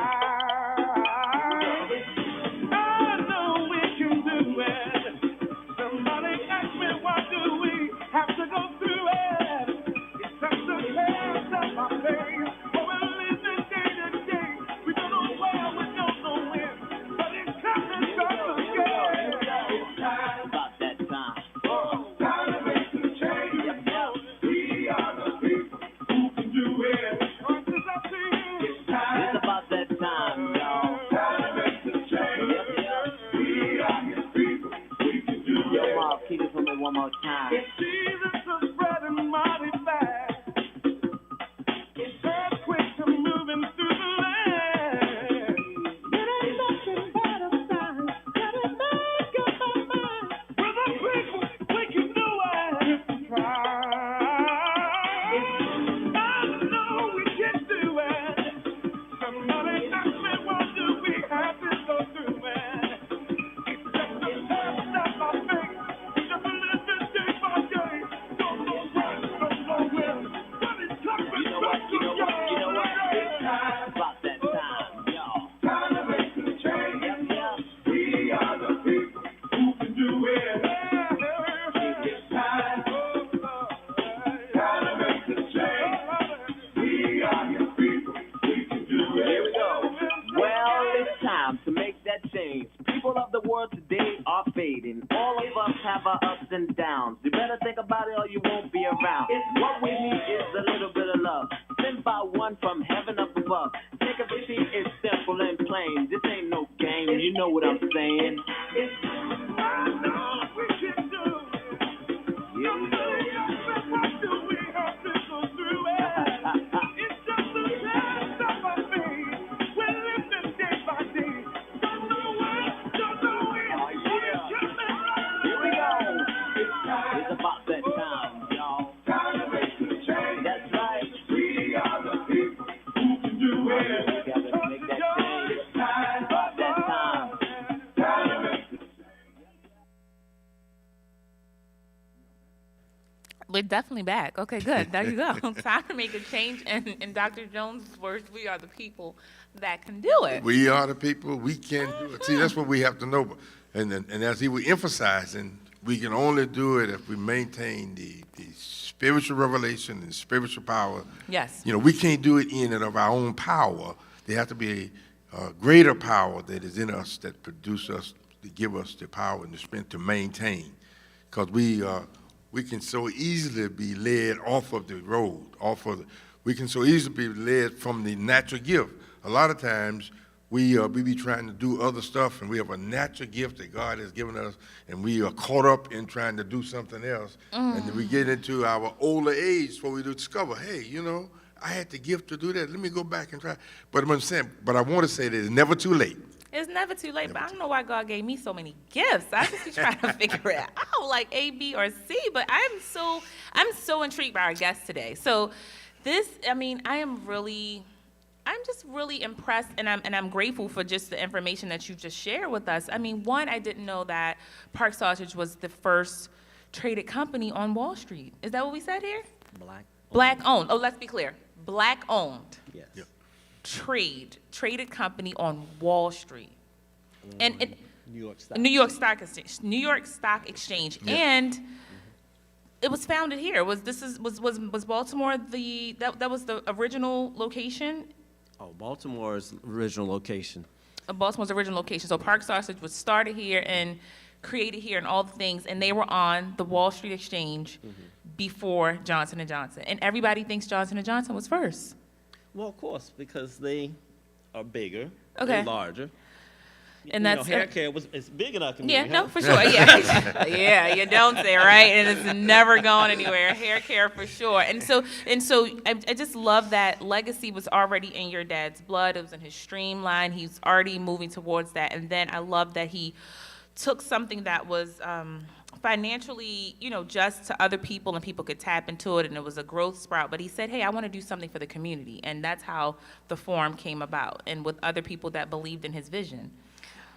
Speaker 1: I know we can do it. Somebody ask me, why do we have to go through it? It's just a test of our faith. Oh, we're living day to day. We don't know where, we don't know when, but it's coming from again. It's time.
Speaker 5: About that time.
Speaker 1: Time to make the change. We are the people who can do it. It's time.
Speaker 5: It's about that time, y'all.
Speaker 1: Time to make the change.
Speaker 5: Yep, yep.
Speaker 1: We are your people. We can do
Speaker 5: Yo,
Speaker 1: it.
Speaker 5: Mob, kick it for me one more time.
Speaker 1: Jesus is spreading mighty fast. It's earthquakes are moving through the land. It ain't nothing but a sign that it make up our mind. We're the people, we can do it if we try. I know we can do it. Somebody ask me, why do we have to go through it? It's just a test of our faith. We just live day by day. Don't know when, don't know when. But it's coming.
Speaker 5: You know what? It's time. About that time, y'all.
Speaker 1: Time to make the change.
Speaker 5: Yep, yep.
Speaker 1: We are the people who can do it. It's time. Time to make the change. We are your people. We can do it.
Speaker 5: Here we go. Well, it's time to make that change. People of the world today are fading. All of us have our ups and downs. You better think about it or you won't be around. What we need is a little bit of love, sent by one from heaven up above. Take a seat, it's simple and plain. This ain't no game, you know what I'm saying?
Speaker 1: I know we can do it.
Speaker 5: Here we go.
Speaker 1: Why do we have to go through it? It's just a test of our faith. We're living day by day. Don't know when, don't know when.
Speaker 5: Oh, yeah. Here we go. It's about that time, y'all.
Speaker 1: Time to make the change.
Speaker 5: That's right.
Speaker 1: We are the people who can do it.
Speaker 5: We gotta make that change. About that time.
Speaker 1: Time to make the
Speaker 3: We're definitely back. Okay, good. There you go. Time to make a change. And in Dr. Jones' words, we are the people that can do it.
Speaker 2: We are the people. We can do it. See, that's what we have to know. And as he was emphasizing, we can only do it if we maintain the spiritual revelation and spiritual power.
Speaker 3: Yes.
Speaker 2: You know, we can't do it in and of our own power. There has to be a greater power that is in us that produce us to give us the power and the strength to maintain, because we can so easily be led off of the road, we can so easily be led from the natural gift. A lot of times we be trying to do other stuff, and we have a natural gift that God has given us, and we are caught up in trying to do something else. And then we get into our older age before we discover, hey, you know, I had the gift to do that. Let me go back and try. But I want to say that it's never too late.
Speaker 3: It's never too late, but I don't know why God gave me so many gifts. I just be trying to figure it out, like A, B, or C. But I'm so intrigued by our guest today. So this, I mean, I'm just really impressed, and I'm grateful for just the information that you just shared with us. I mean, one, I didn't know that Park Sausage was the first traded company on Wall Street. Is that what we said here? Black owned. Oh, let's be clear. Black owned.
Speaker 4: Yes.
Speaker 2: Yep.
Speaker 3: Traded company on Wall Street. And
Speaker 4: New York Stock.
Speaker 3: New York Stock Exchange.
Speaker 2: Yeah.
Speaker 3: And it was founded here. Was Baltimore that was the original location?
Speaker 4: Oh, Baltimore's original location.
Speaker 3: Baltimore's original location. So Park Sausage was started here and created here and all the things, and they were on the Wall Street Exchange before Johnson & Johnson. And everybody thinks Johnson & Johnson was first.
Speaker 4: Well, of course, because they are bigger,
Speaker 3: Okay.
Speaker 4: they're larger.
Speaker 3: And
Speaker 4: You
Speaker 3: that's
Speaker 4: know, hair care it's big in our community.
Speaker 3: Yeah, no,
Speaker 4: huh?
Speaker 3: for sure. Yeah, yeah, you don't say, right? And it's never going anywhere. Hair care for sure. And so I just love that legacy was already in your dad's blood. It was in his streamline. He's already moving towards that. And then I love that he took something that was financially, just to other people, and people could tap into it, and it was a growth sprout. But he said, hey, I want to do something for the community. And that's how the forum came about, and with other people that believed in his vision.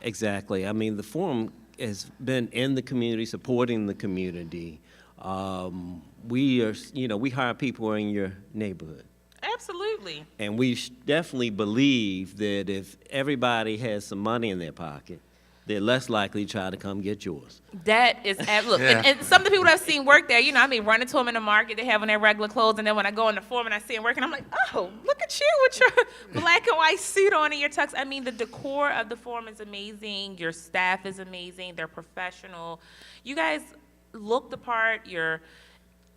Speaker 4: Exactly. I mean, the forum has been in the community, supporting the community. We hire people in your neighborhood.
Speaker 3: Absolutely.
Speaker 4: And we definitely believe that if everybody has some money in their pocket, they're less likely to try to come get yours.
Speaker 3: That is, look,
Speaker 2: Yeah.
Speaker 3: and some of the people that I've seen work there, I mean, running to them in the market, they have on their regular clothes, and then when I go in the forum and I see them working, I'm like, oh, look at you with your black and white suit on and your tux. I mean, the decor of the forum is amazing. Your staff is amazing. They're professional. You guys look the part. You're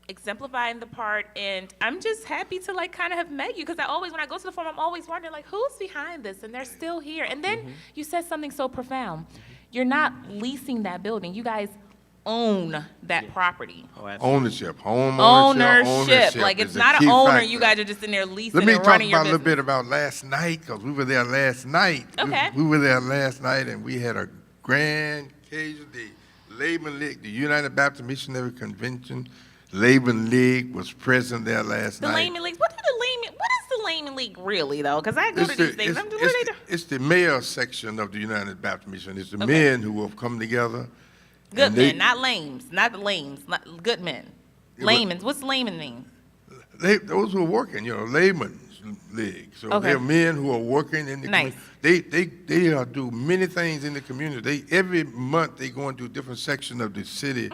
Speaker 3: exemplifying the part, and I'm just happy to kind of have met you, because when I go to the forum, I'm always wondering who's behind this, and they're still here. And then you said something so profound. You're not leasing that building. You guys own that property.
Speaker 4: Oh, absolutely.
Speaker 2: Ownership.
Speaker 3: Ownership. Like, it's
Speaker 2: is a
Speaker 3: not
Speaker 2: key
Speaker 3: an owner.
Speaker 2: factor.
Speaker 3: You guys are just in there leasing
Speaker 2: Let me
Speaker 3: and
Speaker 2: talk
Speaker 3: running your
Speaker 2: about a little
Speaker 3: business.
Speaker 2: bit about last night, because we were there last night.
Speaker 3: Okay.
Speaker 2: We were there last night, and we had a grand occasion. The Laban League, the United Baptist Missionary Convention, Laban League was present there last
Speaker 3: The
Speaker 2: night.
Speaker 3: Layman League. What is the Layman League really, though? Because I go to these things. What do they do?
Speaker 2: It's the male section of the United Baptist Mission. It's the men who have come together.
Speaker 3: Good
Speaker 2: and they-
Speaker 3: men, not lames. Not the lames. Not good men.
Speaker 2: Yeah, but-
Speaker 3: Layman's. What's layman mean?
Speaker 2: Those who are working, Layman's League. So
Speaker 3: Okay.
Speaker 2: they're men who are working in the
Speaker 3: Nice.
Speaker 2: community. They do many things in the community. Every month they go into a different section of the city.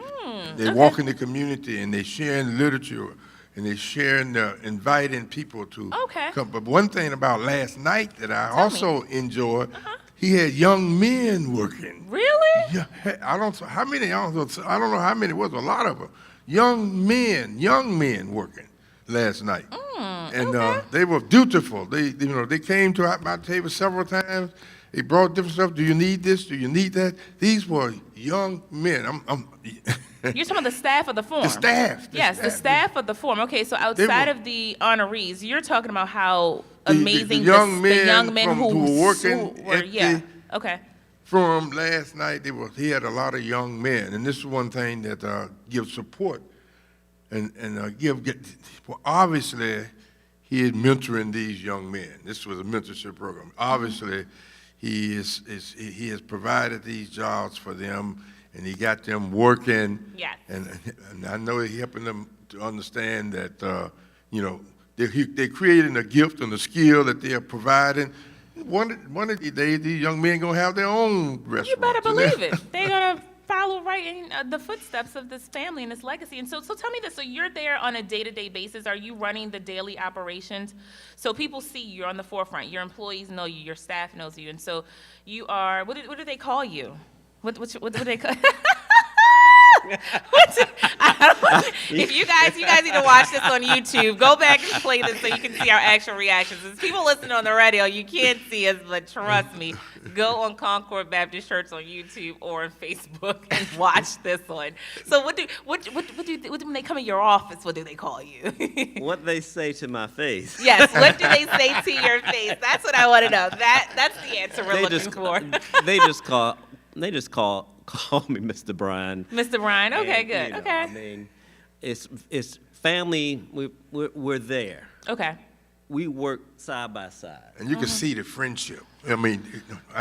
Speaker 2: They walk in the community, and they sharing literature, and they sharing, inviting people to come. But one thing about last night that I also enjoyed, he had young men working.
Speaker 3: Really?
Speaker 2: Yeah, I don't know how many it was. A lot of them. Young men working last night, and they were beautiful. They came to my table several times. They brought different stuff. Do you need this? Do you need that? These were young men.
Speaker 3: You're talking about the staff of the forum.
Speaker 2: The staff.
Speaker 3: Yes, the staff of the forum. Okay, so outside of the honorees, you're talking about how amazing
Speaker 2: the young men
Speaker 3: who
Speaker 2: were working
Speaker 3: were,
Speaker 2: at the
Speaker 3: okay.
Speaker 2: forum last night. He had a lot of young men, and this is one thing that gives support and well, obviously he is mentoring these young men. This was a mentorship program. Obviously, he has provided these jobs for them, and he got them working.
Speaker 3: Yes.
Speaker 2: And I know he's helping them to understand that they're creating a gift and a skill that they are providing. One of these days, these young men gonna have their own restaurant.
Speaker 3: You better believe it. They're gonna follow right in the footsteps of this family and this legacy. And so tell me this. So you're there on a day-to-day basis. Are you running the daily operations? So people see you're on the forefront. Your employees know you. Your staff knows you. And so you are. What do they call you? what do they call? If you guys need to watch this on YouTube, go back and play this so you can see our actual reactions. As people listening on the radio, you can't see us, but trust me, go on Concord Baptist Church on YouTube or on Facebook and watch this one. So what do when they come in your office? What do they call you?
Speaker 4: What they say to my face.
Speaker 3: Yes, what do they say to your face? That's what I want to know. That's the answer we're looking for.
Speaker 4: They just call me Mr. Bryan.
Speaker 3: Mr. Bryan, okay,
Speaker 4: And,
Speaker 3: good,
Speaker 4: you know,
Speaker 3: okay.
Speaker 4: I mean, it's family. We're there.
Speaker 3: Okay.
Speaker 4: We work side by side.
Speaker 2: And you can see the friendship. I mean,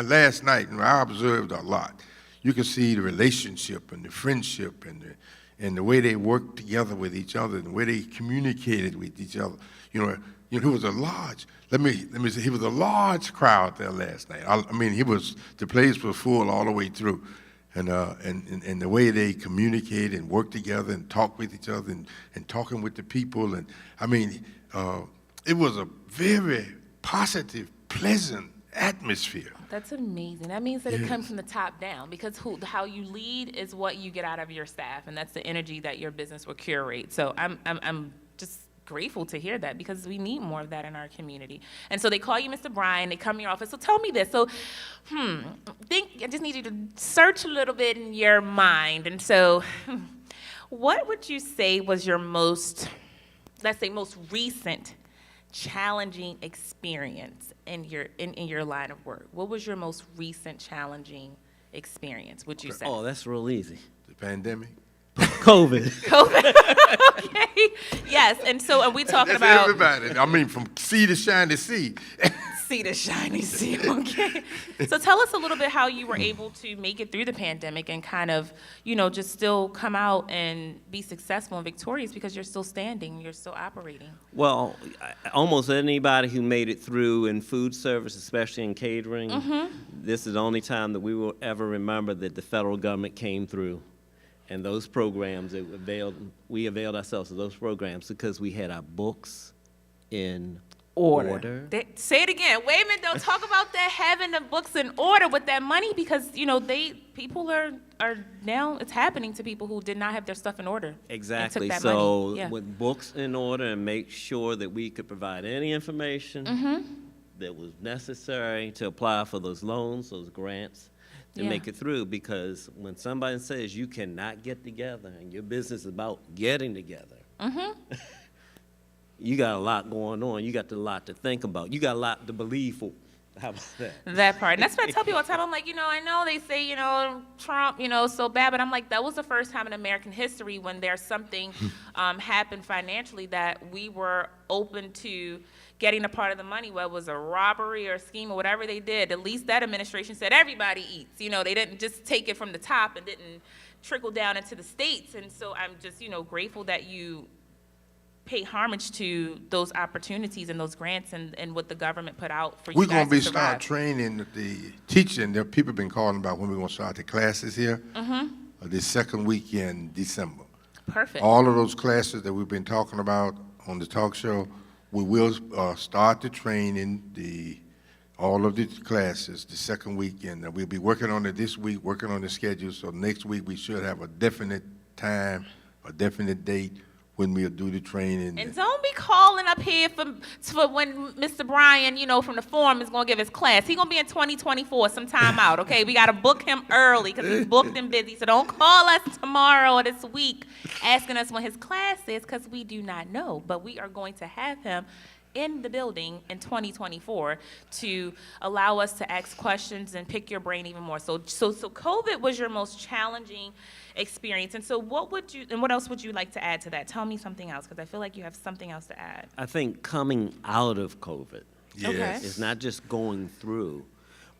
Speaker 2: last night, I observed a lot. You can see the relationship and the friendship and the way they worked together with each other and the way they communicated with each other. It was a large. Let me say, he was a large crowd there last night. I mean, the place was full all the way through. And the way they communicate and work together and talk with each other and talking with the people. And I mean, it was a very positive, pleasant atmosphere.
Speaker 3: That's amazing. That means that it comes from the top down, because how you lead is what you get out of your staff, and that's the energy that your business will curate. So I'm just grateful to hear that, because we need more of that in our community. And so they call you Mr. Bryan, they come to your office. So tell me this. So, I just need you to search a little bit in your mind. And so, what would you say was your most recent challenging experience in your line of work? What was your most recent challenging experience, would you say?
Speaker 4: Oh, that's real easy.
Speaker 2: The pandemic.
Speaker 4: COVID.
Speaker 3: Okay. Yes, and so are we talking
Speaker 2: That's
Speaker 3: about
Speaker 2: everybody. I mean, from sea to shiny sea.
Speaker 3: see the shiny sea? Okay. So tell us a little bit how you were able to make it through the pandemic and kind of, just still come out and be successful and victorious, because you're still standing, you're still operating.
Speaker 4: Well, almost anybody who made it through in food service, especially in catering, this is the only time that we will ever remember that the federal government came through. And those programs, we availed ourselves of those programs because we had our books in order.
Speaker 3: Say it again. Wait a minute, don't talk about that, having the books in order with that money, because, people are now, it's happening to people who did not have their stuff in order.
Speaker 4: Exactly.
Speaker 3: And took that
Speaker 4: So
Speaker 3: money. Yeah.
Speaker 4: with books in order, and make sure that we could provide any information that was necessary to apply for those loans, those grants, to make it through. Because when somebody says you cannot get together and your business is about getting together, you got a lot going on. You got a lot to think about. You got a lot to believe for. How about that?
Speaker 3: That part. And that's what I tell people all the time. I'm like, I know they say, Trump, so bad, but I'm like, that was the first time in American history when there's something happened financially that we were open to getting a part of the money, whether it was a robbery or a scheme or whatever they did. At least that administration said everybody eats. They didn't just take it from the top and didn't trickle down into the states. And so I'm just, grateful that you pay homage to those opportunities and those grants and what the government put out for you
Speaker 2: We're
Speaker 3: guys
Speaker 2: going to
Speaker 3: to survive.
Speaker 2: start training the teaching. There people been calling about when we're going to start the classes here. The second week in December.
Speaker 3: Perfect.
Speaker 2: All of those classes that we've been talking about on the talk show, we will start the training, all of the classes the second weekend. We'll be working on it this week, working on the schedule. So next week we should have a definite time, a definite date when we'll do the training.
Speaker 3: And don't be calling up here for when Mr. Bryan, from the forum is going to give his class. He's going to be in 2024 sometime out, okay? We got to book him early because he's booked and busy. So don't call us tomorrow or this week asking us when his class is, because we do not know. But we are going to have him in the building in 2024 to allow us to ask questions and pick your brain even more. So COVID was your most challenging experience. And so what else would you like to add to that? Tell me something else, because I feel like you have something else to add.
Speaker 4: I think coming out of COVID,
Speaker 2: Yes.
Speaker 3: Okay.
Speaker 4: it's not just going through,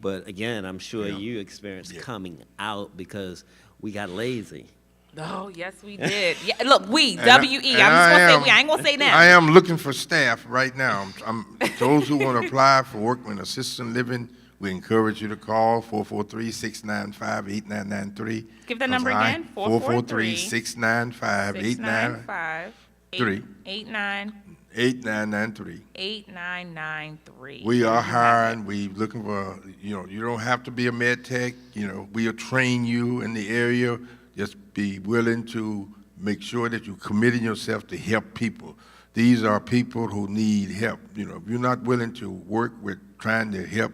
Speaker 4: but again, I'm sure you experienced coming out because we got lazy.
Speaker 3: Oh, yes, we did. Yeah, look, we,
Speaker 2: And I-
Speaker 3: W-E.
Speaker 2: and
Speaker 3: I'm just going to say we. I ain't
Speaker 2: am-
Speaker 3: going to say that.
Speaker 2: I am looking for staff right now. Those who want to apply for work with assisted living, we encourage you to call 443-695-8993.
Speaker 3: Give the number again,
Speaker 2: 443-695-8993.
Speaker 3: 695-8993.
Speaker 2: 8993.
Speaker 3: 8993.
Speaker 2: We
Speaker 3: There
Speaker 2: are
Speaker 3: you have it.
Speaker 2: hiring. We looking for, you don't have to be a med tech. We'll train you in the area. Just be willing to make sure that you're committing yourself to help people. These are people who need help. If you're not willing to work with trying to help,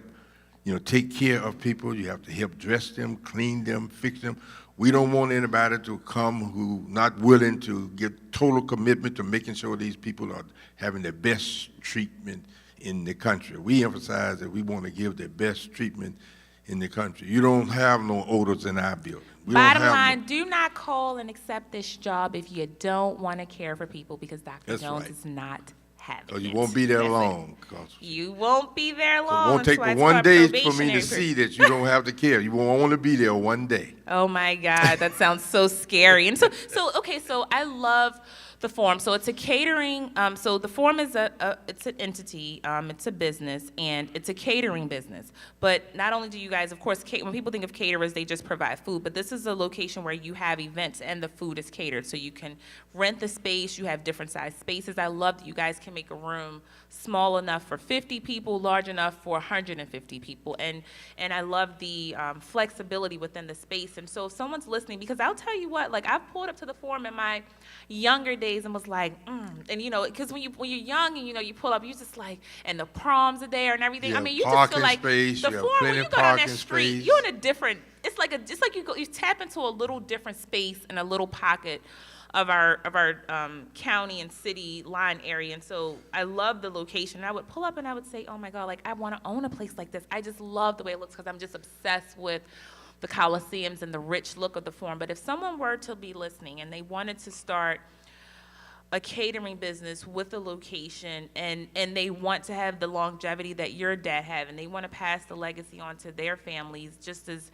Speaker 2: take care of people, you have to help dress them, clean them, fix them. We don't want anybody to come who not willing to give total commitment to making sure these people are having the best treatment in the country. We emphasize that we want to give the best treatment in the country. You don't have no odors in our building. We don't
Speaker 3: Bottom
Speaker 2: have
Speaker 3: line, do not call and accept this job if you don't want to care for people, because Dr.
Speaker 2: That's
Speaker 3: Jones
Speaker 2: right.
Speaker 3: is not having
Speaker 2: Because you
Speaker 3: it.
Speaker 2: won't be there
Speaker 3: That's it.
Speaker 2: long.
Speaker 3: You won't be there
Speaker 2: It
Speaker 3: long.
Speaker 2: won't take
Speaker 3: That's
Speaker 2: but
Speaker 3: why
Speaker 2: one
Speaker 3: it's called
Speaker 2: day for me
Speaker 3: probationary
Speaker 2: to
Speaker 3: period.
Speaker 2: see that you don't have to care. You will only be there one day.
Speaker 3: Oh my God, that sounds so scary. And so I love the forum. So it's a catering. So the forum is it's an entity. It's a business, and it's a catering business. But not only do you guys, of course, when people think of caterers, they just provide food. But this is a location where you have events, and the food is catered. So you can rent the space. You have different size spaces. I love that you guys can make a room small enough for 50 people, large enough for 150 people. And I love the flexibility within the space. And so if someone's listening, because I'll tell you what, like I've pulled up to the forum in my younger days and was like, and because when you're young and you pull up, you just like, and the proms are there and everything.
Speaker 2: You
Speaker 3: I
Speaker 2: have
Speaker 3: mean, you just
Speaker 2: parking
Speaker 3: feel like
Speaker 2: space,
Speaker 3: the
Speaker 2: you have
Speaker 3: forum, when
Speaker 2: plenty
Speaker 3: you
Speaker 2: of
Speaker 3: go down that
Speaker 2: parking
Speaker 3: street,
Speaker 2: space.
Speaker 3: you're in a different. It's like you tap into a little different space in a little pocket of our county and city line area. And so I love the location. I would pull up and I would say, oh my God, like I want to own a place like this. I just love the way it looks because I'm just obsessed with the Coliseums and the rich look of the forum. But if someone were to be listening and they wanted to start a catering business with a location and they want to have the longevity that your dad had, and they want to pass the legacy on to their families just as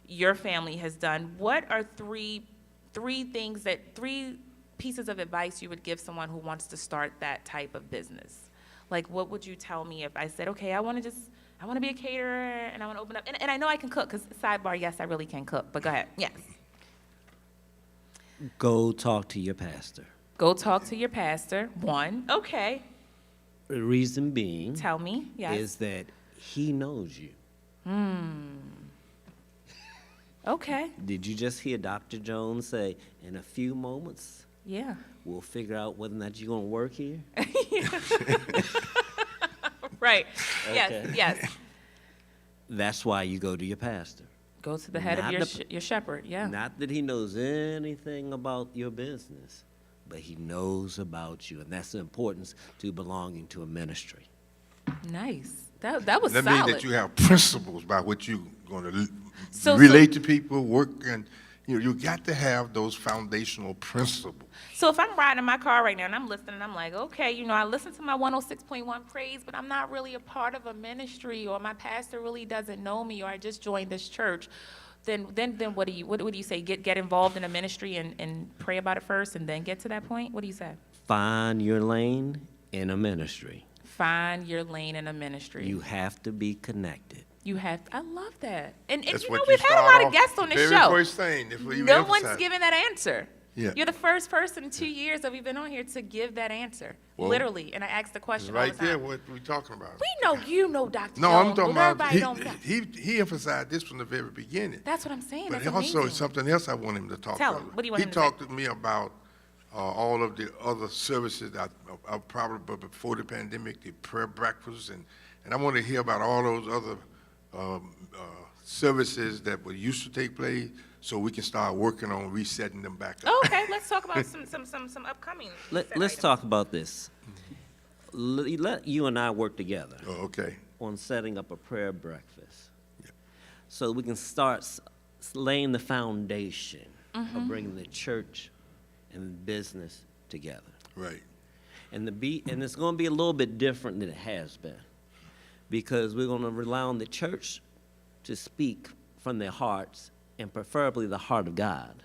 Speaker 3: your family has done, what are three pieces of advice you would give someone who wants to start that type of business? Like, what would you tell me if I said, okay, I want to be a caterer and I want to open up, and I know I can cook, because sidebar, yes, I really can cook, but go ahead. Yes.
Speaker 6: Go talk to your pastor.
Speaker 3: Go talk to your pastor. One. Okay.
Speaker 6: The reason being
Speaker 3: Tell me. Yes.
Speaker 6: is that he knows you.
Speaker 3: Okay.
Speaker 6: Did you just hear Dr. Jones say, in a few moments,
Speaker 3: Yeah.
Speaker 6: we'll figure out whether or not you're going to work here?
Speaker 3: Right. Yes.
Speaker 6: Okay.
Speaker 3: Yes.
Speaker 6: That's why you go to your pastor.
Speaker 3: Go to the head
Speaker 6: Not
Speaker 3: of
Speaker 6: the-
Speaker 3: your shepherd. Yeah.
Speaker 6: Not that he knows anything about your business, but he knows about you, and that's the importance to belonging to a ministry.
Speaker 3: Nice. That was
Speaker 2: That
Speaker 3: solid.
Speaker 2: means that you have principles by what you're going to
Speaker 3: So-
Speaker 2: relate to people, work, and you got to have those foundational principles.
Speaker 3: So if I'm riding in my car right now and I'm listening, and I'm like, okay, I listen to my 106.1 praise, but I'm not really a part of a ministry, or my pastor really doesn't know me, or I just joined this church. Then what do you say? Get involved in a ministry and pray about it first, and then get to that point? What do you say?
Speaker 6: Find your lane in a ministry.
Speaker 3: Find your lane in a ministry.
Speaker 6: You have to be connected.
Speaker 3: I love that. And
Speaker 2: That's
Speaker 3: we've
Speaker 2: what you
Speaker 3: had a lot
Speaker 2: start
Speaker 3: of
Speaker 2: off
Speaker 3: guests on this
Speaker 2: very
Speaker 3: show.
Speaker 2: first thing, if we
Speaker 3: No one's
Speaker 2: emphasize.
Speaker 3: given that answer.
Speaker 2: Yeah.
Speaker 3: You're the first person in 2 years that we've been on here to give that answer.
Speaker 2: Well,
Speaker 3: Literally. And I asked the question all
Speaker 2: Right
Speaker 3: the time.
Speaker 2: there, what we talking about.
Speaker 3: We know you know Dr.
Speaker 2: No,
Speaker 3: Jones.
Speaker 2: I'm talking
Speaker 3: but
Speaker 2: about,
Speaker 3: everybody don't.
Speaker 2: he emphasized this from the very beginning.
Speaker 3: That's what I'm saying.
Speaker 2: But
Speaker 3: That's
Speaker 2: also,
Speaker 3: amazing.
Speaker 2: something else I want him to talk
Speaker 3: Tell
Speaker 2: about.
Speaker 3: him. What do you want him to say?
Speaker 2: He talked to me about all of the other services that I probably before the pandemic, the prayer breakfasts, and I want to hear about all those other services that were used to take place, so we can start working on resetting them back up.
Speaker 3: Okay, let's talk about some upcoming.
Speaker 6: Let's
Speaker 3: items.
Speaker 6: talk about this. Let you and I work together
Speaker 2: Oh, okay.
Speaker 6: on setting up a prayer breakfast, so we can start laying the foundation of bringing the church and business together.
Speaker 2: Right.
Speaker 6: And it's going to be a little bit different than it has been, because we're going to rely on the church to speak from their hearts, and preferably the heart of God,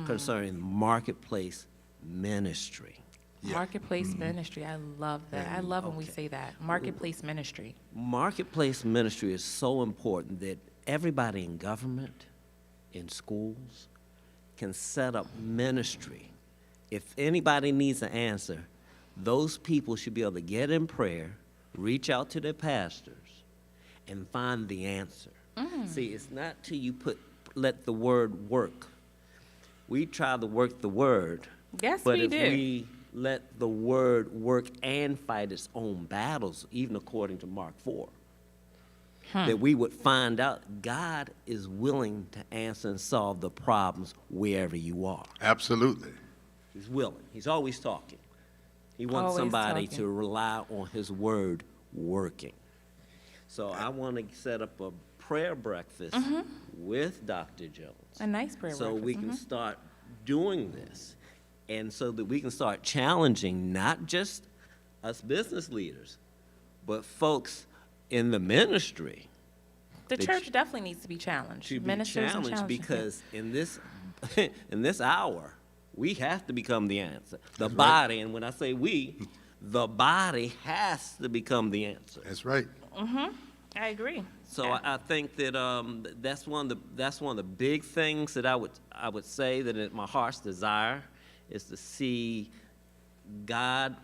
Speaker 6: concerning marketplace ministry.
Speaker 3: Marketplace ministry. I love that. I love when we
Speaker 6: Okay.
Speaker 3: say that. Marketplace ministry.
Speaker 6: Marketplace ministry is so important that everybody in government, in schools, can set up ministry. If anybody needs an answer, those people should be able to get in prayer, reach out to their pastors, and find the answer. See, it's not till you let the word work. We try to work the word.
Speaker 3: Yes,
Speaker 6: but
Speaker 3: we
Speaker 6: if
Speaker 3: do.
Speaker 6: we let the word work and fight its own battles, even according to Mark 4, that we would find out God is willing to answer and solve the problems wherever you are.
Speaker 2: Absolutely.
Speaker 6: He's willing. He's always talking. He wants
Speaker 3: Always
Speaker 6: somebody
Speaker 3: talking.
Speaker 6: to rely on his word working. So I want to set up a prayer breakfast with Dr. Jones.
Speaker 3: A nice prayer
Speaker 6: So
Speaker 3: breakfast.
Speaker 6: we can start doing this, and so that we can start challenging not just us business leaders, but folks in the ministry
Speaker 3: The
Speaker 6: They
Speaker 3: church
Speaker 6: ch-
Speaker 3: definitely needs to be challenged.
Speaker 6: to be
Speaker 3: Ministers and
Speaker 6: challenged,
Speaker 3: challenged,
Speaker 6: because in this in this hour, we have to become the answer. The
Speaker 2: That's right.
Speaker 6: body, and when I say we, the body has to become the answer.
Speaker 2: That's right.
Speaker 3: I agree.
Speaker 6: So I think that that's one of the big things that I would say that my heart's desire is to see God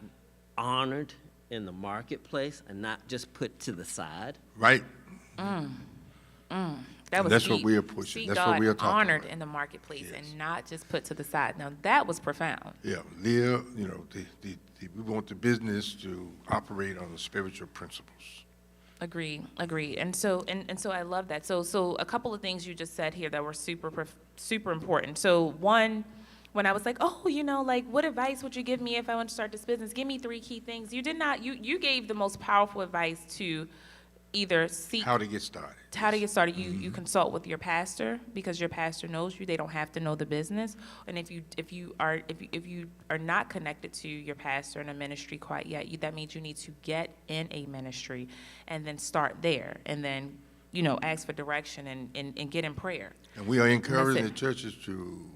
Speaker 6: honored in the marketplace and not just put to the side.
Speaker 2: Right.
Speaker 3: That was
Speaker 2: That's what
Speaker 3: deep.
Speaker 2: we are pushing.
Speaker 3: See
Speaker 2: That's
Speaker 3: God
Speaker 2: what we are talking
Speaker 3: honored
Speaker 2: about.
Speaker 3: in the marketplace
Speaker 2: Yes.
Speaker 3: and not just put to the side. Now that was profound.
Speaker 2: Yeah, live, we want the business to operate on the spiritual principles.
Speaker 3: Agreed. And so I love that. So a couple of things you just said here that were super important. So one, when I was like, oh, like what advice would you give me if I want to start this business? Give me 3 key things. You did not. You gave the most powerful advice to either seek
Speaker 2: How to get started.
Speaker 3: how to get started. You consult with your pastor because your pastor knows you. They don't have to know the business. And if you are not connected to your pastor in a ministry quite yet, that means you need to get in a ministry and then start there and then ask for direction and get in prayer.
Speaker 2: And we are encouraging
Speaker 3: it.
Speaker 2: the churches to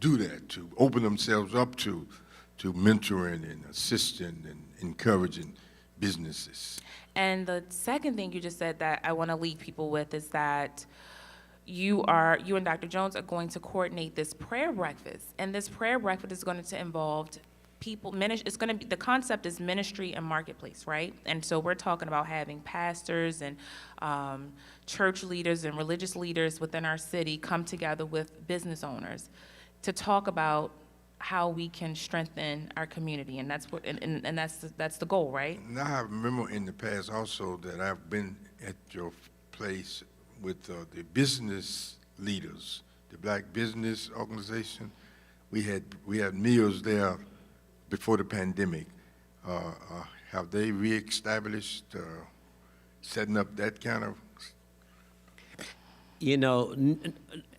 Speaker 2: do that, to open themselves up to mentoring and assisting and encouraging businesses.
Speaker 3: And the second thing you just said that I want to leave people with is that you and Dr. Jones are going to coordinate this prayer breakfast, and this prayer breakfast is going to involve people. It's going to be, the concept is ministry and marketplace, right? And so we're talking about having pastors and church leaders and religious leaders within our city come together with business owners to talk about how we can strengthen our community, and that's what, and that's the goal, right?
Speaker 2: Now, I remember in the past also that I've been at your place with the business leaders, the Black Business Organization. We had meals there before the pandemic. Have they reestablished setting up that kind of?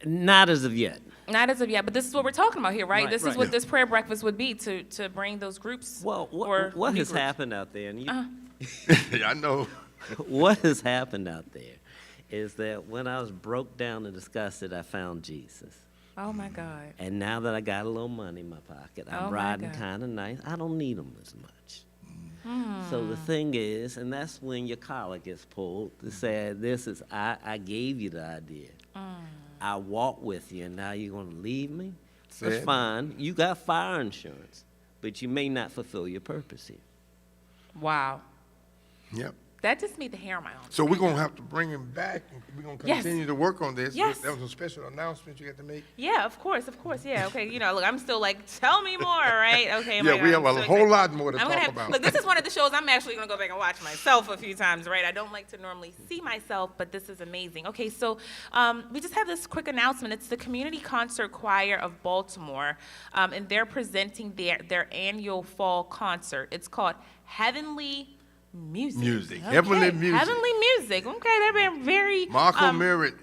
Speaker 6: Not as of yet.
Speaker 3: Not as of yet, but this is what we're talking about here, right?
Speaker 6: Right,
Speaker 3: This is
Speaker 6: right.
Speaker 3: what this prayer breakfast would be to bring those groups.
Speaker 6: Well,
Speaker 3: or
Speaker 6: what
Speaker 3: new
Speaker 6: has
Speaker 3: groups.
Speaker 6: happened out there, and
Speaker 2: I know.
Speaker 6: what has happened out there is that when I was broke down and disgusted, I found Jesus.
Speaker 3: Oh my God.
Speaker 6: And now that I got a little money in my pocket,
Speaker 3: Oh,
Speaker 6: I'm
Speaker 3: my
Speaker 6: riding
Speaker 3: God.
Speaker 6: kind of nice. I don't need them as much. So the thing is, and that's when your collar gets pulled to say, I gave you the idea. I walked with you, and now you're going to leave me? That's
Speaker 2: Sad.
Speaker 6: fine. You got fire insurance, but you may not fulfill your purpose here.
Speaker 3: Wow.
Speaker 2: Yep.
Speaker 3: That just made the hair on my arm.
Speaker 2: So we're going to have to bring him back. We're going to
Speaker 3: Yes.
Speaker 2: continue to work on this.
Speaker 3: Yes.
Speaker 2: That was a special announcement you got to make.
Speaker 3: Yeah, of course, yeah. Okay, look, I'm still like, tell me more, right? Okay. oh my
Speaker 2: Yeah,
Speaker 3: God,
Speaker 2: we
Speaker 3: I'm
Speaker 2: have
Speaker 3: so
Speaker 2: a whole
Speaker 3: excited.
Speaker 2: lot more to
Speaker 3: I'm gonna
Speaker 2: talk
Speaker 3: have,
Speaker 2: about.
Speaker 3: Look, this is one of the shows I'm actually gonna go back and watch myself a few times, right? I don't like to normally see myself, but this is amazing. Okay, so we just have this quick announcement. It's the Community Concert Choir of Baltimore, and they're presenting their annual fall concert. It's called Heavenly Music.
Speaker 2: Heavenly Music.
Speaker 3: Heavenly Music. Okay, they're being very
Speaker 2: Marco Merritt.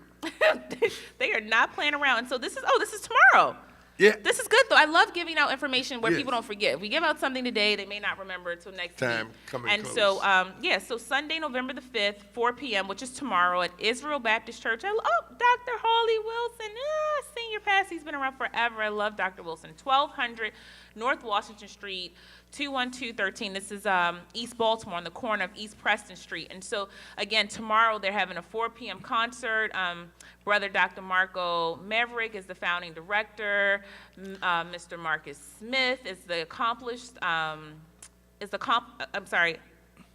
Speaker 3: they are not playing around. And so this is tomorrow.
Speaker 2: Yeah.
Speaker 3: This is good though. I love giving out information where
Speaker 2: Yes.
Speaker 3: people don't forget. If we give out something today, they may not remember until next
Speaker 2: Time
Speaker 3: week.
Speaker 2: coming
Speaker 3: And
Speaker 2: close.
Speaker 3: so so Sunday, November the 5th, 4 p.m., which is tomorrow at Israel Baptist Church. Dr. Harley Wilson, senior pastor. He's been around forever. I love Dr. Wilson. 1200 North Washington Street, 21213. This is East Baltimore on the corner of East Preston Street. And so again, tomorrow they're having a 4 p.m. concert. Brother Dr. Marco Maverick is the founding director. Mr. Marcus Smith is the accomplished is the I'm sorry,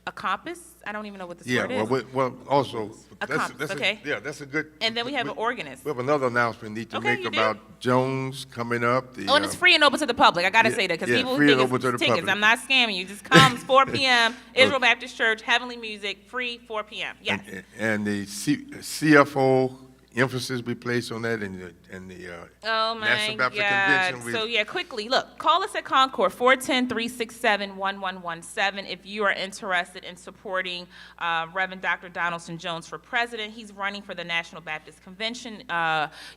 Speaker 3: a compass? I don't even know what this
Speaker 2: Yeah,
Speaker 3: word is.
Speaker 2: well, also,
Speaker 3: A compass, okay.
Speaker 2: yeah, that's a good.
Speaker 3: And then we have an organist.
Speaker 2: We have another announcement we need to
Speaker 3: Okay,
Speaker 2: make
Speaker 3: you do?
Speaker 2: about Jones coming up.
Speaker 3: Oh, and it's free and open to the public. I gotta
Speaker 2: yeah,
Speaker 3: say that because
Speaker 2: yeah,
Speaker 3: people
Speaker 2: free
Speaker 3: think
Speaker 2: and open to
Speaker 3: it's
Speaker 2: the
Speaker 3: tickets.
Speaker 2: public.
Speaker 3: I'm not scamming you. Just come. It's 4 p.m. Israel Baptist Church, Heavenly Music, free 4 p.m. Yes.
Speaker 2: And the CFO emphasis we place on that, and the
Speaker 3: Oh my
Speaker 2: National Baptist
Speaker 3: God.
Speaker 2: Convention.
Speaker 3: So yeah, quickly, look, call us at Concord, 410-367-1117 if you are interested in supporting Reverend Dr. Donaldson Jones for president. He's running for the National Baptist Convention,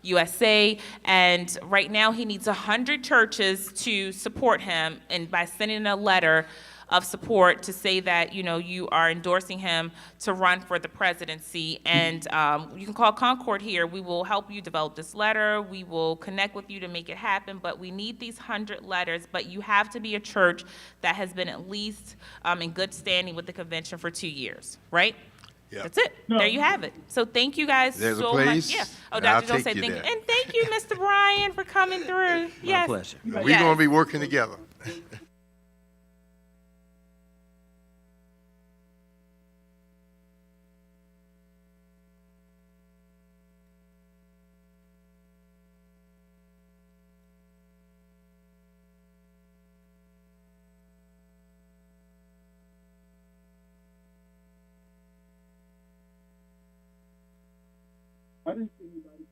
Speaker 3: USA, and right now he needs 100 churches to support him, and by sending a letter of support to say that, you know, you are endorsing him to run for the presidency. And you can call Concord here. We will help you develop this letter. We will connect with you to make it happen. But we need these 100 letters. But you have to be a church that has been at least in good standing with the convention for 2 years, right?
Speaker 2: Yep.
Speaker 3: That's it. No. There you have it. So thank you guys
Speaker 2: There's
Speaker 3: so
Speaker 2: a place,
Speaker 3: much. Yeah. Oh,
Speaker 2: and I'll
Speaker 3: Dr. Jones said
Speaker 2: take you
Speaker 3: thank you.
Speaker 2: there.
Speaker 3: And thank you, Mr. Brian, for coming through.
Speaker 6: My pleasure.
Speaker 2: We're going to be working together.
Speaker 7: I didn't see anybody.